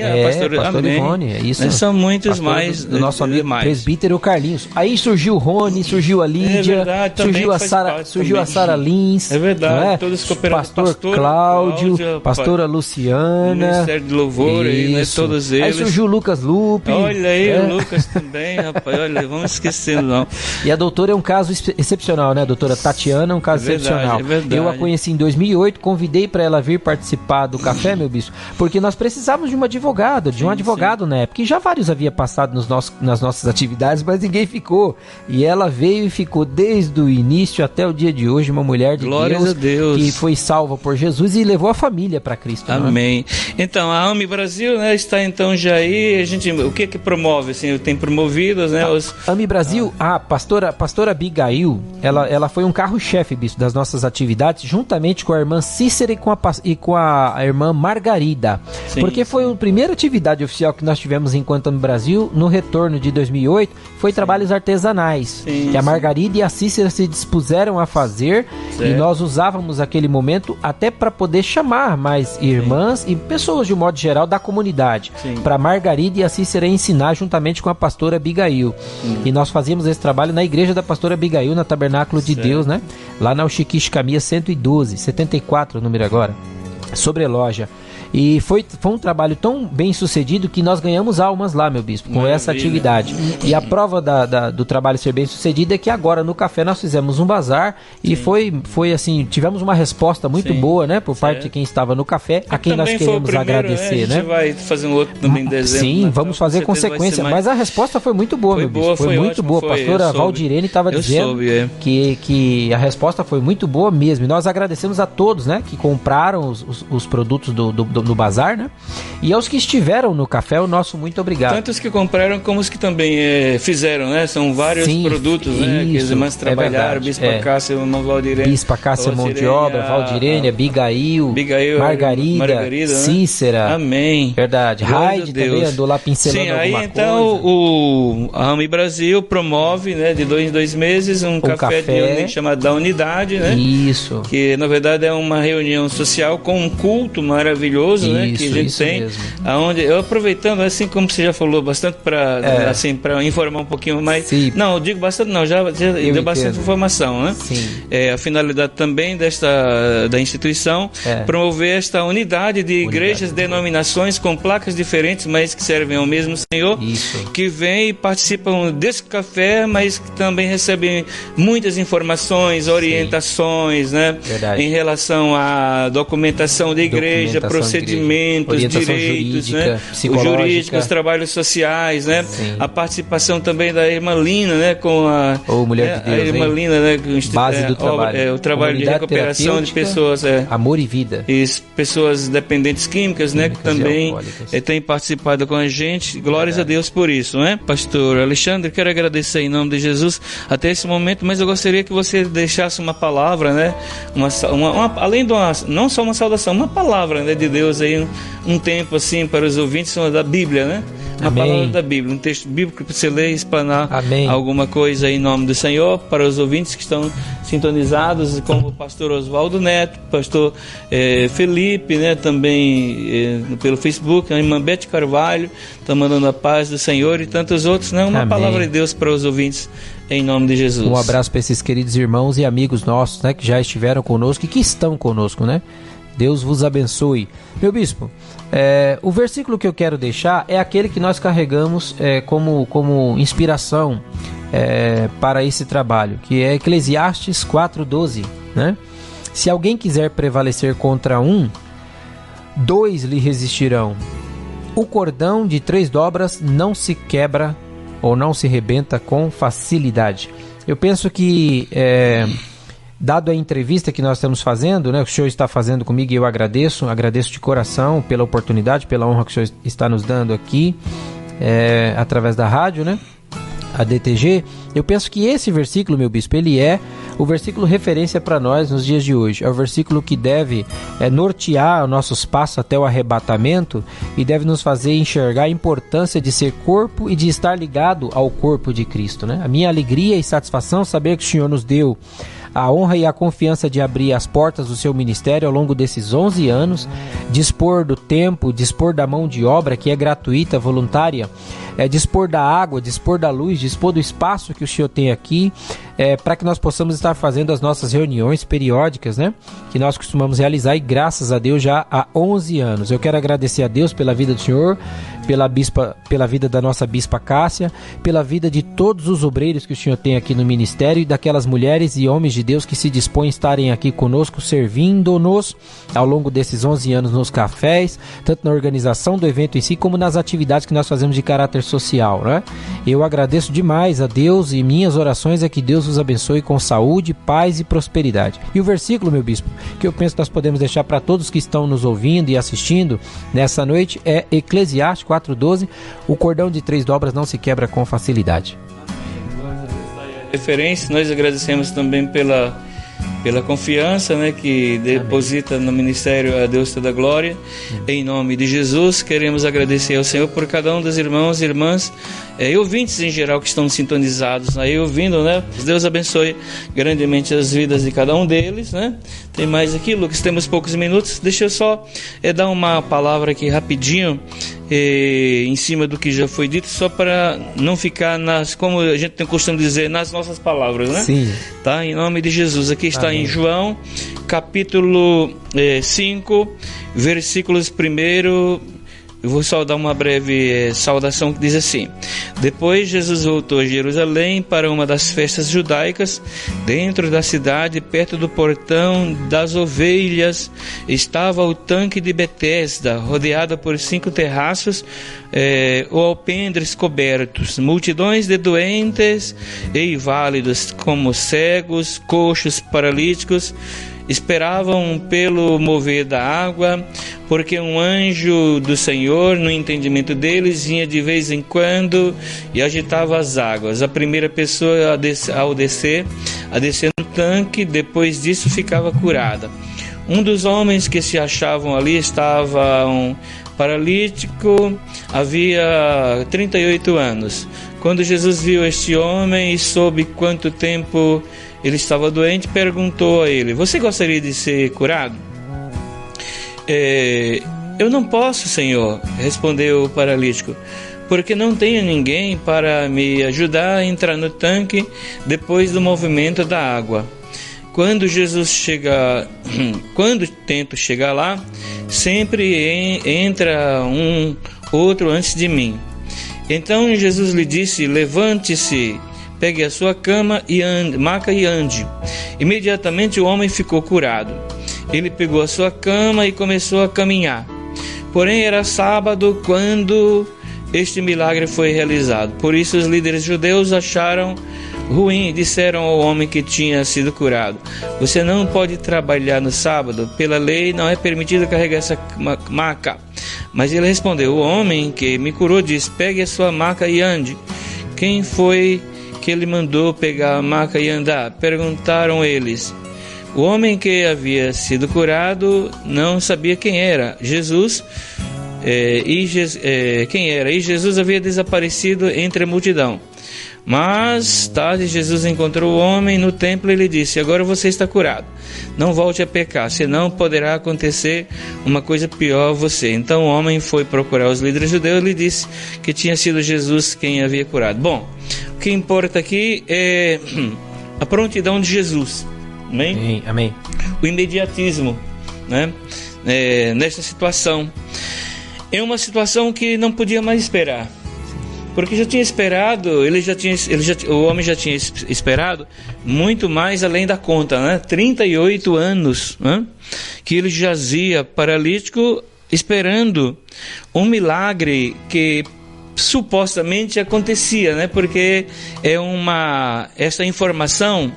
Pastor Ivone, é isso. São muitos mais. Do nosso amigo presbítero Carlinhos. Aí surgiu o Rony, surgiu a Lídia, surgiu a Sara Lins. É verdade, todos cooperados. Pastor Cláudio, pastora Luciana. Ministério de Louvor, aí, né? Todos eles. Aí surgiu o Lucas Lupe. Olha aí, o Lucas também, rapaz. Olha, vamos esquecendo não. E a doutora é um caso excepcional, né? A doutora Tatiana é um caso excepcional. É verdade. Eu a conheci em 2008, convidei para ela vir participar do café, meu meu bispo? Porque nós precisávamos de um advogado, na época, e já vários havia passado nas nossas atividades, mas ninguém ficou. E ela veio e ficou desde o início até o dia de hoje, uma mulher de Glórias a Deus, que foi salva por Jesus e levou a família para Cristo. Amém. Então, a AME Brasil, né, está então já aí, o que promove? Assim, tem promovido, né? AME Brasil, a pastora Abigail, ela foi um carro-chefe, bispo, das nossas atividades, juntamente com a irmã Cícera e com a irmã Margarida. Sim, porque foi a primeira atividade oficial que nós tivemos enquanto AME Brasil, no retorno de 2008, foi trabalhos artesanais, que a Margarida e a Cícera se dispuseram a fazer, e nós usávamos aquele momento até para poder chamar mais irmãs e pessoas de um modo geral da comunidade, para Margarida e a Cícera ensinar juntamente com a pastora Abigail. E nós fazíamos esse trabalho na igreja da pastora Abigail, na Tabernáculo de Deus, né? Lá na Uxiquix Caminha 112, 74 o número agora, sobre loja. E foi um trabalho tão bem sucedido que nós ganhamos almas lá, meu bispo, com essa atividade. E a prova do trabalho ser bem sucedido é que agora no café nós fizemos um bazar e foi assim, tivemos uma resposta muito boa, né, por parte de quem estava no café, a quem nós queremos agradecer, né? A gente vai fazer um outro também em dezembro. Sim, vamos fazer consequência, mas a resposta foi muito boa, meu bispo. Foi muito boa. A pastora Valdirene estava dizendo que a resposta foi muito boa mesmo. E nós agradecemos a todos, né, que compraram os produtos do bazar, né? E aos que estiveram no café, o nosso muito obrigado. Tanto os que compraram como os que também fizeram, né? São vários produtos, né? Que as irmãs trabalharam, Bispa Cássia, irmã Valdirene. Bispa Cássia, mão de obra, Valdirene, Abigail, Margarida, Cícera. Né? Amém. Verdade. Raide também andou lá pincelando alguma coisa. Então, a AME Brasil promove, né? De 2 em 2 meses, um café chamado da Unidade, né? Isso. Que, na verdade, é uma reunião social com um culto maravilhoso, né, que a gente tem, mesmo. Aonde eu aproveitando, assim como você já falou bastante para assim, para informar um pouquinho mais. Não, eu digo bastante não, já deu bastante informação, né? A finalidade também da instituição promover esta unidade de igrejas, denominações com placas diferentes, mas que servem ao mesmo Senhor, que vêm e participam desse café, mas que também recebem muitas informações, orientações, né? Verdade. Em relação à documentação da igreja, procedimentos, direitos, jurídica, né? Jurídicos, trabalhos sociais, né? A participação também da irmã Lina, né? Com a Mulher de Deus, a irmã Lina, né? Base do trabalho. O trabalho de recuperação de pessoas, amor e vida. E pessoas dependentes químicas, né? Que também têm participado com a gente. Glórias a Deus por isso, né? Pastor Alexandre, quero agradecer em nome de Jesus até esse momento, mas eu gostaria que você deixasse uma palavra, né? Além de não só uma saudação, uma palavra, né, de Deus aí, um tempo assim para os ouvintes da Bíblia, né? Uma palavra da Bíblia, um texto bíblico para você ler e explanar alguma coisa em nome do Senhor para os ouvintes que estão sintonizados, como o pastor Oswaldo Neto, pastor Felipe, né, também pelo Facebook, a irmã Bete Carvalho está mandando a paz do Senhor e tantos outros, né? Uma palavra de Deus para os ouvintes em nome de Jesus. Um abraço para esses queridos irmãos e amigos nossos, né, que já estiveram conosco e que estão conosco, né? Deus vos abençoe. Meu bispo, o versículo que eu quero deixar é aquele que nós carregamos como inspiração para esse trabalho, que é Eclesiastes 4:12, né? Se alguém quiser prevalecer contra 2 lhe resistirão. O cordão de 3 dobras não se quebra ou não se rebenta com facilidade. Eu penso que dado a entrevista que nós estamos fazendo, né, que o senhor está fazendo comigo, e eu agradeço de coração pela oportunidade, pela honra que o senhor está nos dando aqui, através da rádio, né, a DTG. Eu penso que esse versículo, meu bispo, ele é o versículo referência para nós nos dias de hoje. É o versículo que deve nortear os nossos passos até o arrebatamento e deve nos fazer enxergar a importância de ser corpo e de estar ligado ao corpo de Cristo, né? A minha alegria e satisfação saber que o Senhor nos deu a honra e a confiança de abrir as portas do seu ministério ao longo desses 11 anos, dispor do tempo, dispor da mão de obra que é gratuita, voluntária, dispor da água, dispor da luz, dispor do espaço que o Senhor tem aqui, para que nós possamos estar fazendo as nossas reuniões periódicas, né? Que nós costumamos realizar, e graças a Deus já há 11 anos. Eu quero agradecer a Deus pela vida do senhor, pela vida da nossa bispa Cássia, pela vida de todos os obreiros que o senhor tem aqui no ministério e daquelas mulheres e homens de Deus que se dispõem a estarem aqui conosco, servindo-nos ao longo desses 11 anos nos cafés, tanto na organização do evento em si, como nas atividades que nós fazemos de caráter social, né? Eu agradeço demais a Deus, e minhas orações é que Deus os abençoe com saúde, paz e prosperidade. E o versículo, meu bispo, que eu penso que nós podemos deixar para todos que estão nos ouvindo e assistindo nessa noite é Eclesiastes 4:12, o cordão de 3 dobras não se quebra com facilidade. Referência, nós agradecemos também pela confiança, né, que deposita no ministério a Deus toda a glória. Em nome de Jesus, queremos agradecer ao Senhor por cada um dos irmãos e irmãs e ouvintes em geral que estão sintonizados aí ouvindo, né? Deus abençoe grandemente as vidas de cada um deles, né? Tem mais aqui, Lucas, temos poucos minutos. Deixa eu só dar uma palavra aqui rapidinho em cima do que já foi dito, só para não ficar como a gente tem o costume de dizer, nas nossas palavras, né? Sim. Tá? Em nome de Jesus. Aqui está Amém. Em João, capítulo 5, versículos 1. Eu vou só dar uma breve saudação que diz assim: depois Jesus voltou a Jerusalém para uma das festas judaicas. Dentro da cidade, perto do portão das ovelhas, estava o tanque de Betesda, rodeado por 5 terraços ou alpendres cobertos. Multidões de doentes e inválidos, como cegos, coxos, paralíticos, esperavam pelo mover da água, porque um anjo do Senhor, no entendimento deles, vinha de vez em quando e agitava as águas. A primeira pessoa a descer no tanque, depois disso ficava curada. Um dos homens que se achavam ali estava paralítico, havia 38 anos. Quando Jesus viu este homem e soube quanto tempo ele estava doente, perguntou a ele: você gostaria de ser curado? Eu não posso, Senhor, respondeu o paralítico, porque não tenho ninguém para me ajudar a entrar no tanque depois do movimento da água. Quando tento chegar lá, sempre entra um outro antes de mim. Então Jesus lhe disse: levante-se, pegue a sua maca e ande. Imediatamente o homem ficou curado. Ele pegou a sua cama e começou a caminhar. Porém era sábado quando este milagre foi realizado. Por isso os líderes judeus acharam ruim e disseram ao homem que tinha sido curado: você não pode trabalhar no sábado, pela lei não é permitido carregar essa maca. Mas ele respondeu: o homem que me curou disse: pegue a sua maca e ande. Quem foi que ele mandou pegar a maca e andar? Perguntaram eles. O homem que havia sido curado não sabia quem era. Quem era? E Jesus havia desaparecido entre a multidão. Mas tarde Jesus encontrou o homem no templo e lhe disse: agora você está curado, não volte a pecar, senão poderá acontecer uma coisa pior a você. Então o homem foi procurar os líderes judeus e lhe disse que tinha sido Jesus quem havia curado. Bom, o que importa aqui é a prontidão de Jesus. Amém? Sim, amém. O imediatismo, né? Nesta situação. É uma situação que não podia mais esperar. Porque já tinha esperado, o homem já tinha esperado muito mais além da conta, né? 38 anos, né? Que ele jazia paralítico, esperando um milagre que supostamente acontecia, né? Porque essa informação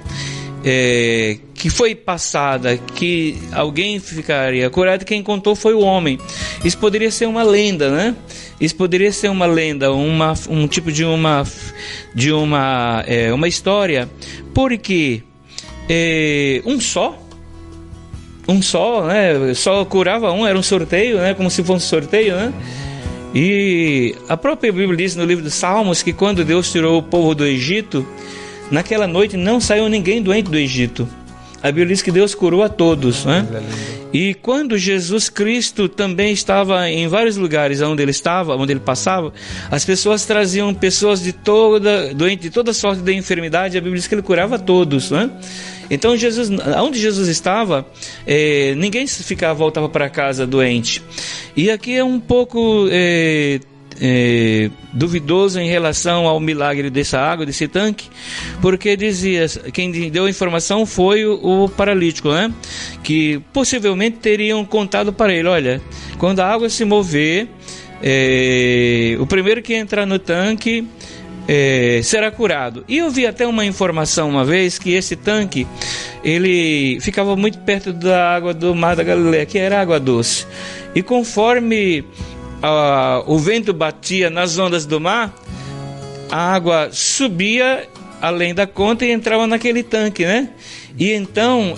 que foi passada, que alguém ficaria curado, quem contou foi o homem. Isso poderia ser uma lenda, né? Isso poderia ser uma lenda, um tipo de uma história, porque um só, né? Só curava um, era um sorteio, né? Como se fosse um sorteio, né? E a própria Bíblia diz no livro dos Salmos que quando Deus tirou o povo do Egito, naquela noite não saiu ninguém doente do Egito. A Bíblia diz que Deus curou a todos, né? E quando Jesus Cristo também estava em vários lugares onde ele passava, as pessoas traziam pessoas doentes de toda sorte de enfermidade. A Bíblia diz que ele curava todos, né? Então onde Jesus estava, ninguém voltava para casa doente. E aqui é um pouco duvidoso em relação ao milagre dessa água, desse tanque, porque dizia, quem deu a informação foi o paralítico, né? Que possivelmente teriam contado para ele: olha, quando a água se mover, o primeiro que entrar no tanque será curado. E eu vi até uma informação uma vez que esse tanque, ele ficava muito perto da água do Mar da Galileia, que era água doce, e conforme o vento batia nas ondas do mar, a água subia além da conta e entrava naquele tanque, né? E então,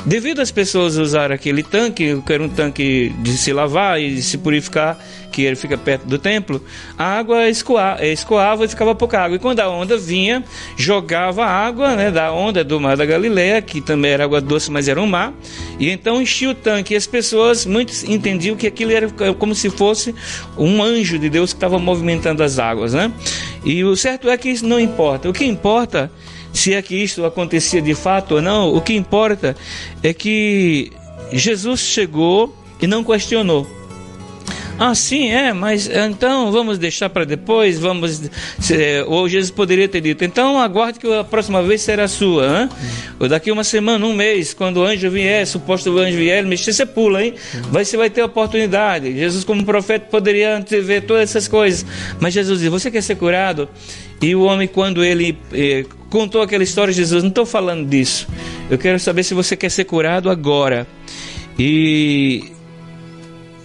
devido às pessoas usarem aquele tanque, que era um tanque de se lavar e de se purificar, que ele fica perto do templo, a água escoava e ficava pouca água. E quando a onda vinha, jogava a água, né, da onda do Mar da Galileia, que também era água doce, mas era um mar, e então enchia o tanque. E as pessoas, muitos entendiam que aquilo era como se fosse um anjo de Deus que estava movimentando as águas, né? E o certo é que isso não importa. O que importa, se é que isto acontecia de fato ou não, o que importa é que Jesus chegou e não questionou. Ah, sim, mas então vamos deixar para depois, ou Jesus poderia ter dito: então aguarde que a próxima vez será sua, hein? Ou daqui uma semana, um mês, quando o anjo vier, suposto anjo vier, mexer, você pula, hein? Você vai ter oportunidade. Jesus, como profeta, poderia antever todas essas coisas, mas Jesus disse: você quer ser curado? E o homem, quando ele contou aquela história, Jesus: não estou falando disso, eu quero saber se você quer ser curado agora. E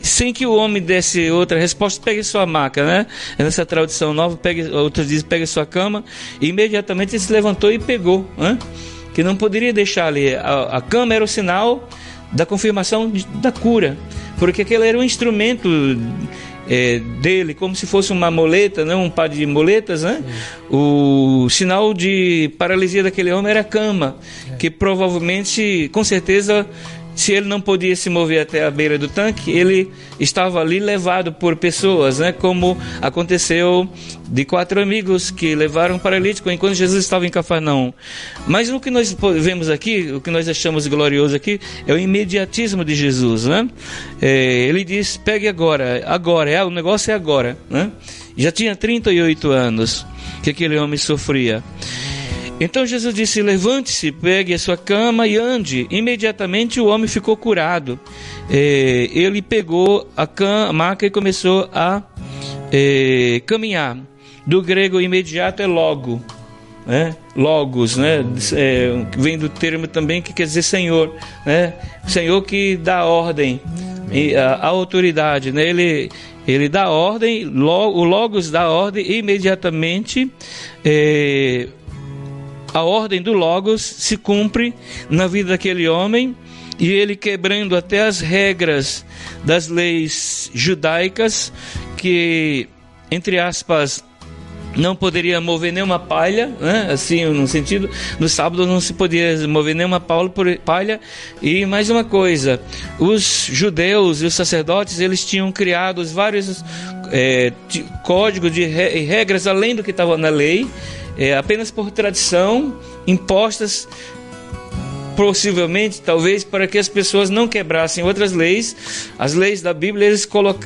sem que o homem desse outra resposta, pegue sua maca, né? Nessa tradução nova, outros dizem: pegue sua cama. E imediatamente ele se levantou e pegou, né? Que não poderia deixar ali. A cama era o sinal da confirmação da cura, porque aquele era um instrumento dele, como se fosse uma moleta, né? Um par de moletas, né? O sinal de paralisia daquele homem era a cama, que provavelmente, com certeza, se ele não podia se mover até a beira do tanque, ele estava ali levado por pessoas, né? Como aconteceu de 4 amigos que levaram um paralítico enquanto Jesus estava em Cafarnaum. Mas o que nós vemos aqui, o que nós achamos glorioso aqui, é o imediatismo de Jesus, né? Ele diz: pegue agora, o negócio é agora, né? Já tinha 38 anos que aquele homem sofria. Então Jesus disse: levante-se, pegue a sua cama e ande. Imediatamente o homem ficou curado. Ele pegou a maca e começou a caminhar. Do grego imediato é logo, né? Logos, né? Vem do termo também que quer dizer Senhor, né? Senhor que dá ordem, a autoridade, né? Ele dá ordem, o Logos dá ordem e imediatamente a ordem do Logos se cumpre na vida daquele homem, e ele, quebrando até as regras das leis judaicas, que, entre aspas, não poderia mover nenhuma palha, né? Assim, no sentido, no sábado não se podia mover nenhuma palha. E mais uma coisa, os judeus e os sacerdotes, eles tinham criado vários códigos de regras além do que estava na lei, apenas por tradição, impostas possivelmente, talvez, para que as pessoas não quebrassem outras leis. As leis da Bíblia,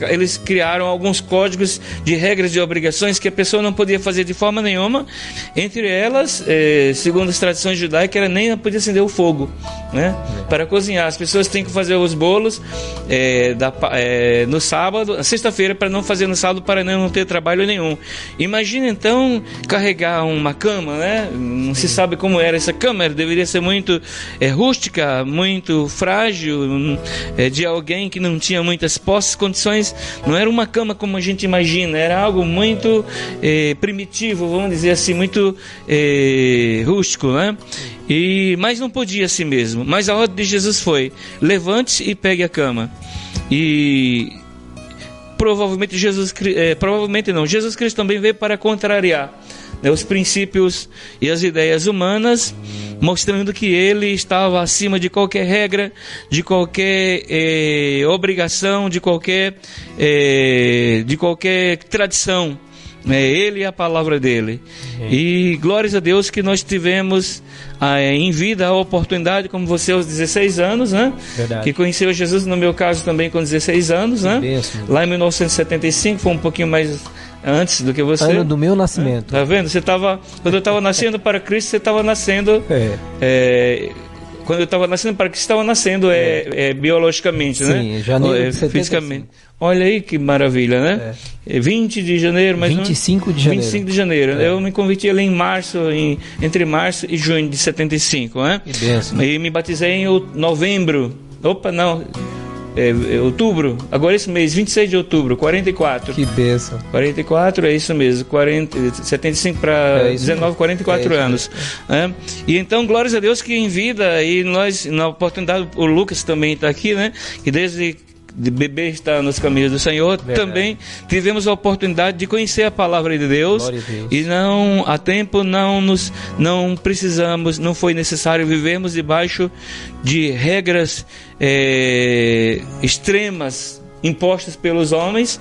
eles criaram alguns códigos de regras, de obrigações que a pessoa não podia fazer de forma nenhuma. Entre elas, segundo as tradições judaicas, ela nem podia acender o fogo, né, para cozinhar. As pessoas têm que fazer os bolos no sábado, na sexta-feira, para não fazer no sábado, para não ter trabalho nenhum. Imagina então carregar uma cama, né? Não se sabe como era essa cama, deveria ser muito rústica, muito frágil, de alguém que não tinha muitas posses, condições. Não era uma cama como a gente imagina, era algo muito primitivo, vamos dizer assim, muito rústico, né? Mas não podia assim mesmo. Mas a ordem de Jesus foi: levante-se e pegue a cama. E provavelmente Jesus Cristo também veio para contrariar né, os princípios e as ideias humanas, mostrando que ele estava acima de qualquer regra, de qualquer obrigação, de qualquer tradição. Ele e a palavra dele. E glórias a Deus que nós tivemos em vida a oportunidade, como você aos 16 anos, né? Verdade. Que conheceu Jesus, no meu caso também com 16 anos, né? Bênção. Lá em 1975, foi um pouquinho mais antes do que você. Ano do meu nascimento. Tá vendo? Quando eu estava nascendo para Cristo, você estava nascendo. Quando eu estava nascendo para Cristo, estava nascendo biologicamente, né? Sim, janeiro de 75. Fisicamente. Olha aí que maravilha, né? 20 de janeiro, mais 25 de janeiro. 25 de janeiro. Eu me converti ali em março, entre março e junho de 75, né? Que bênção. E me batizei em novembro. Outubro. Agora esse mês, 26 de outubro, 44. Que bênção. 44, é isso mesmo. 75 para 19, 44 anos. Né? E então, glórias a Deus que em vida, e nós, na oportunidade, o Lucas também está aqui, né? Que desde de bebê está nos caminhos do Senhor. Verdade. Também tivemos a oportunidade de conhecer a palavra de Deus. E não há tempo não precisamos, não foi necessário vivermos debaixo de regras extremas impostas pelos homens.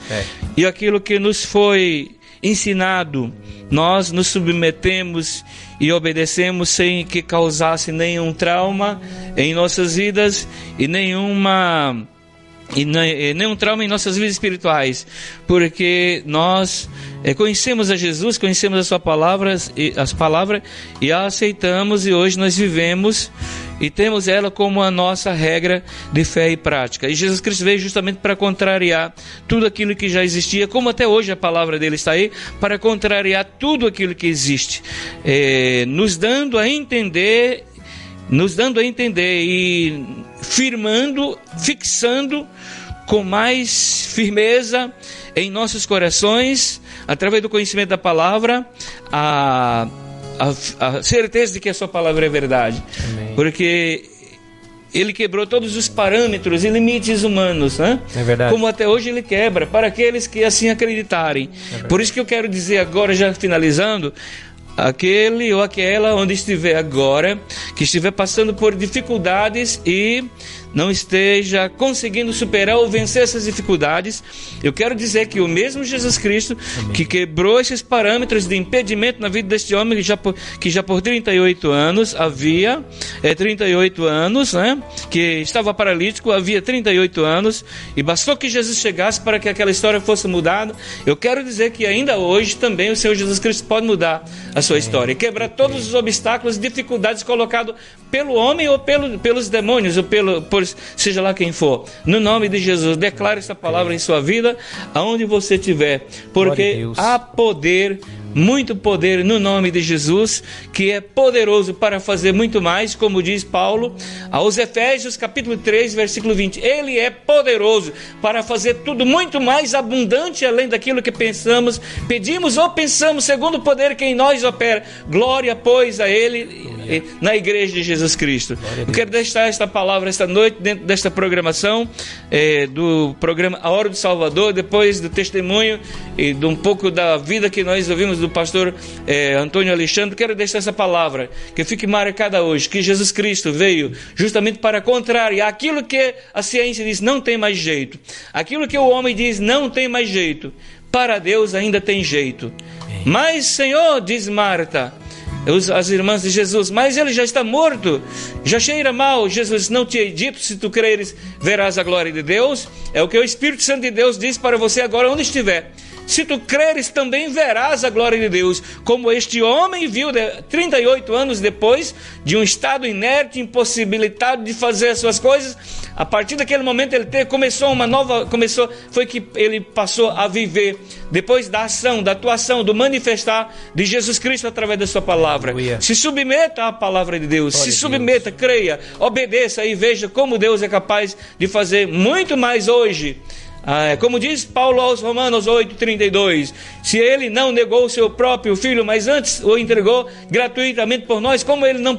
E aquilo que nos foi ensinado, nós nos submetemos e obedecemos sem que causasse nenhum trauma em nossas vidas e nenhum trauma em nossas vidas espirituais, porque nós conhecemos a Jesus, conhecemos as suas palavras e a aceitamos, e hoje nós vivemos e temos ela como a nossa regra de fé e prática. E Jesus Cristo veio justamente para contrariar tudo aquilo que já existia, como até hoje a palavra dele está aí, para contrariar tudo aquilo que existe, nos dando a entender e fixando com mais firmeza em nossos corações, através do conhecimento da palavra, a certeza de que a sua palavra é verdade. Amém. Porque ele quebrou todos os parâmetros e limites humanos, né? É verdade. Como até hoje ele quebra, para aqueles que assim acreditarem. Por isso que eu quero dizer agora, já finalizando, aquele ou aquela onde estiver agora, que estiver passando por dificuldades e não esteja conseguindo superar ou vencer essas dificuldades, eu quero dizer que o mesmo Jesus Cristo, amém, que quebrou esses parâmetros de impedimento na vida deste homem, que já por 38 anos havia 38 anos, né, que estava paralítico, havia 38 anos, e bastou que Jesus chegasse para que aquela história fosse mudada. Eu quero dizer que ainda hoje também o Senhor Jesus Cristo pode mudar a sua história, quebrar todos os obstáculos, dificuldades colocaados pelo homem ou pelos demônios, ou por seja lá quem for. No nome de Jesus, declare essa palavra em sua vida, aonde você estiver, porque há poder, muito poder no nome de Jesus, que é poderoso para fazer muito mais, como diz Paulo aos Efésios capítulo 3 versículo 20, ele é poderoso para fazer tudo muito mais abundante além daquilo que pensamos, pedimos ou pensamos, segundo o poder que em nós opera. Glória, pois, a ele na igreja de Jesus Cristo. Eu quero deixar esta palavra esta noite dentro desta programação do programa A Hora do Salvador, depois do testemunho e de um pouco da vida que nós ouvimos do pastor Antônio Alexandre. Quero deixar essa palavra que fique marcada hoje, que Jesus Cristo veio justamente para contrariar aquilo que a ciência diz não tem mais jeito, aquilo que o homem diz não tem mais jeito, para Deus ainda tem jeito. Mas, Senhor, diz Marta, as irmãs de Jesus, mas ele já está morto, já cheira mal. Jesus, não te hei dito, se tu creres verás a glória de Deus? É o que o Espírito Santo de Deus diz para você agora onde estiver. Se tu creres, também verás a glória de Deus, como este homem viu 38 anos depois, de um estado inerte, impossibilitado de fazer as suas coisas. A partir daquele momento foi que ele passou a viver, depois da ação, da atuação, do manifestar de Jesus Cristo através da sua palavra. Se submeta à palavra de Deus, se submeta, creia, obedeça e veja como Deus é capaz de fazer muito mais hoje. Como diz Paulo aos Romanos 8:32, se ele não negou o seu próprio filho, mas antes o entregou gratuitamente por nós, como ele não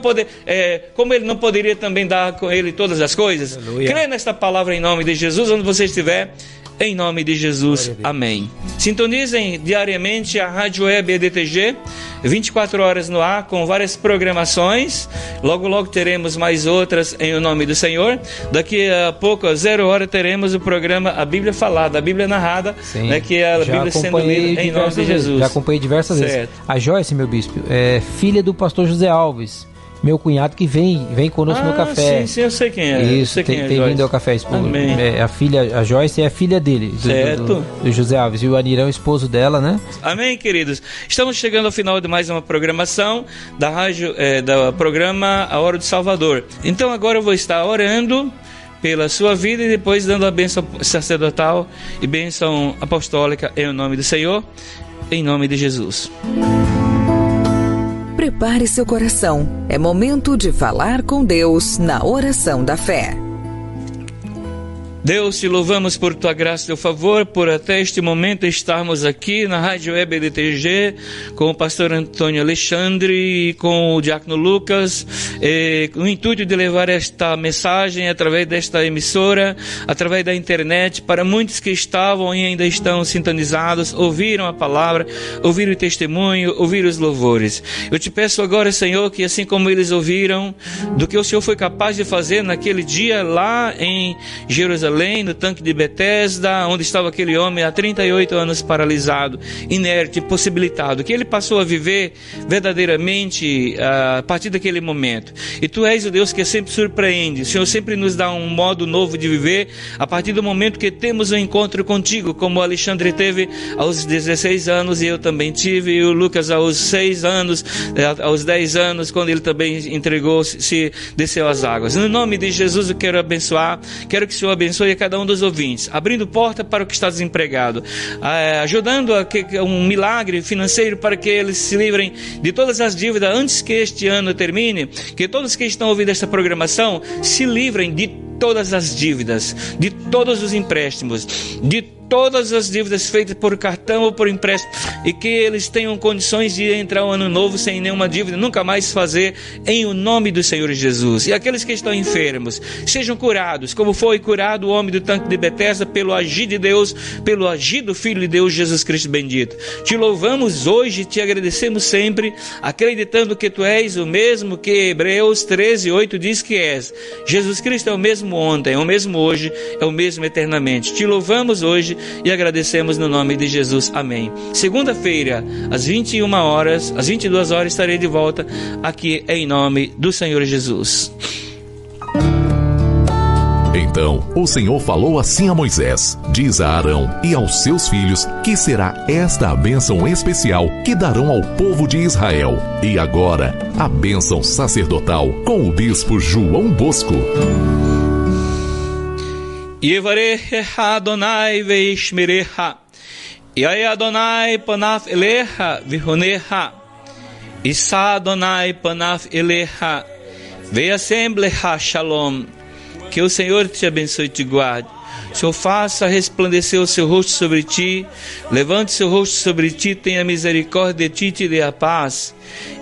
poderia também dar com ele todas as coisas? Aleluia. Crê nesta palavra em nome de Jesus, onde você estiver. em nome de Jesus, amém. Sintonizem diariamente a Rádio Web EDTG, 24 horas no ar, com várias programações. Logo, logo teremos mais outras em o nome do Senhor. Daqui a pouco, às 0 hora, teremos o programa A Bíblia Falada, a Bíblia Narrada, né, que é a Bíblia sendo lida em nome de Jesus. Já acompanhei diversas vezes. A Joyce, meu bispo, é filha do pastor José Alves, meu cunhado que vem conosco no café. Sim, eu sei quem é. Isso, tem vindo ao café. A Joyce é a filha dele, do José Alves. E o Anirão, esposo dela, né? Amém, queridos. Estamos chegando ao final de mais uma programação da rádio, do programa A Hora do Salvador. Então agora eu vou estar orando pela sua vida e depois dando a bênção sacerdotal e bênção apostólica em nome do Senhor, em nome de Jesus. Prepare seu coração. É momento de falar com Deus na oração da fé. Deus, te louvamos por tua graça e teu favor, por até este momento estarmos aqui na Rádio Web EDTG com o pastor Antônio Alexandre e com o diácono Lucas, com o intuito de levar esta mensagem através desta emissora, através da internet, para muitos que estavam e ainda estão sintonizados, ouviram a palavra, ouviram o testemunho, ouviram os louvores. Eu te peço agora, Senhor, que assim como eles ouviram do que o Senhor foi capaz de fazer naquele dia lá em Jerusalém, no tanque de Betesda, onde estava aquele homem há 38 anos paralisado, inerte, impossibilitado, que ele passou a viver verdadeiramente a partir daquele momento. E tu és o Deus que sempre surpreende. O Senhor sempre nos dá um modo novo de viver a partir do momento que temos um encontro contigo, como o Alexandre teve aos 16 anos e eu também tive, e o Lucas aos 6 anos, aos 10 anos, quando ele também entregou-se, desceu às águas. No nome de Jesus eu quero abençoar, quero que o Senhor abençoe a cada um dos ouvintes, abrindo porta para o que está desempregado, ajudando a um milagre financeiro para que eles se livrem de todas as dívidas antes que este ano termine, que todos que estão ouvindo esta programação se livrem de todas as dívidas, de todos os empréstimos, de todas as dívidas feitas por cartão ou por empréstimo, e que eles tenham condições de entrar o ano novo sem nenhuma dívida, nunca mais fazer, em o nome do Senhor Jesus. E aqueles que estão enfermos sejam curados, como foi curado o homem do tanque de Betesda, pelo agir de Deus, pelo agir do Filho de Deus, Jesus Cristo bendito. Te louvamos hoje, te agradecemos sempre, acreditando que tu és o mesmo que Hebreus 13:8 diz que és. Jesus Cristo é o mesmo ontem, é o mesmo hoje, é o mesmo eternamente. Te louvamos hoje e agradecemos no nome de Jesus. Amém. Segunda-feira, às 21 horas, às 22 horas, estarei de volta aqui em nome do Senhor Jesus. Então o Senhor falou assim a Moisés: diz a Arão e aos seus filhos que será esta a bênção especial que darão ao povo de Israel. E agora, a bênção sacerdotal com o bispo João Bosco. Yevarecha Adonai veishmerecha, Yai Adonai panaf elecha vihonecha, Issa Adonai panaf elecha, veassemblecha shalom. Que o Senhor te abençoe e te guarde. O Senhor faça resplandecer o seu rosto sobre ti, levante seu rosto sobre ti, tenha misericórdia de ti e te dê a paz.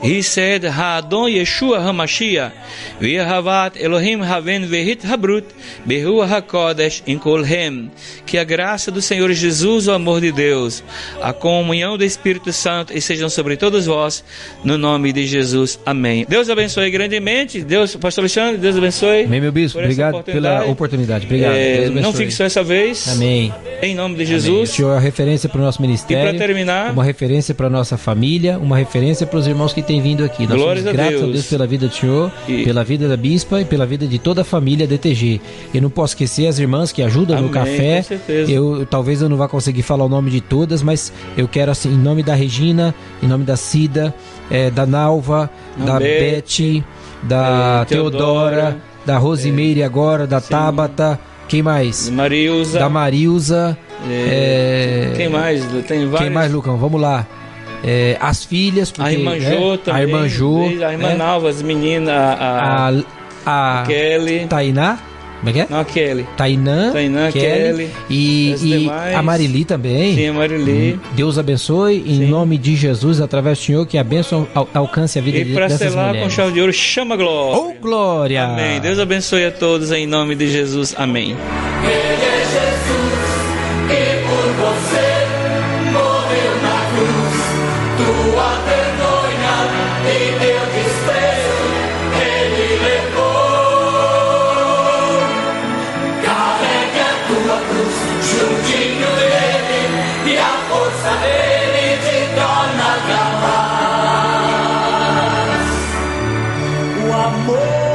Hised Ha'adon Yeshua HaMashiach, V'Yahavat Elohim Haven Vehit Habrut, Behu HaKodesh Inkolhem. Que a graça do Senhor Jesus, o amor de Deus, a comunhão do Espírito Santo estejam sobre todos vós, no nome de Jesus. Amém. Deus abençoe grandemente. Deus, pastor Alexandre, Deus abençoe. Amém, meu bispo. Obrigado pela oportunidade. Obrigado. Não fique só essa vez. Amém. Em nome de Jesus. O Senhor é uma referência para o nosso ministério. E para terminar, uma referência para a nossa família, uma referência para os irmãos que têm vindo aqui. Nós somos gratos a Deus pela vida do Senhor, pela vida da bispa e pela vida de toda a família DTG. Eu não posso esquecer as irmãs que ajudam no café. Com certeza. Talvez eu não vá conseguir falar o nome de todas, mas eu quero, assim, em nome da Regina, em nome da Cida, da Nalva, da Beth, da Teodora, da Rosimeire agora, da Tabata. Quem mais? Marilza. Da Marilza. Quem mais? Tem vários. Quem mais, Lucão? Vamos lá. As filhas. Porque, a irmã Jô também. A irmã Jô. A irmã Nalva, as meninas. A Kelly. Tainá. Como é que é? Não, a Kelly. Tainã, Kelly. E a Marili também. Sim, a Marili. Deus abençoe, em nome de Jesus, através do Senhor, que a bênção alcance a vida dessas mulheres. E para selar com chave de ouro, chama glória. Oh, glória! Amém. Deus abençoe a todos em nome de Jesus. Amém. Ele é Jesus. tua vergonha e teu desprezo ele levou. Carregue a tua cruz juntinho dele e a força dele te torna capaz. O amor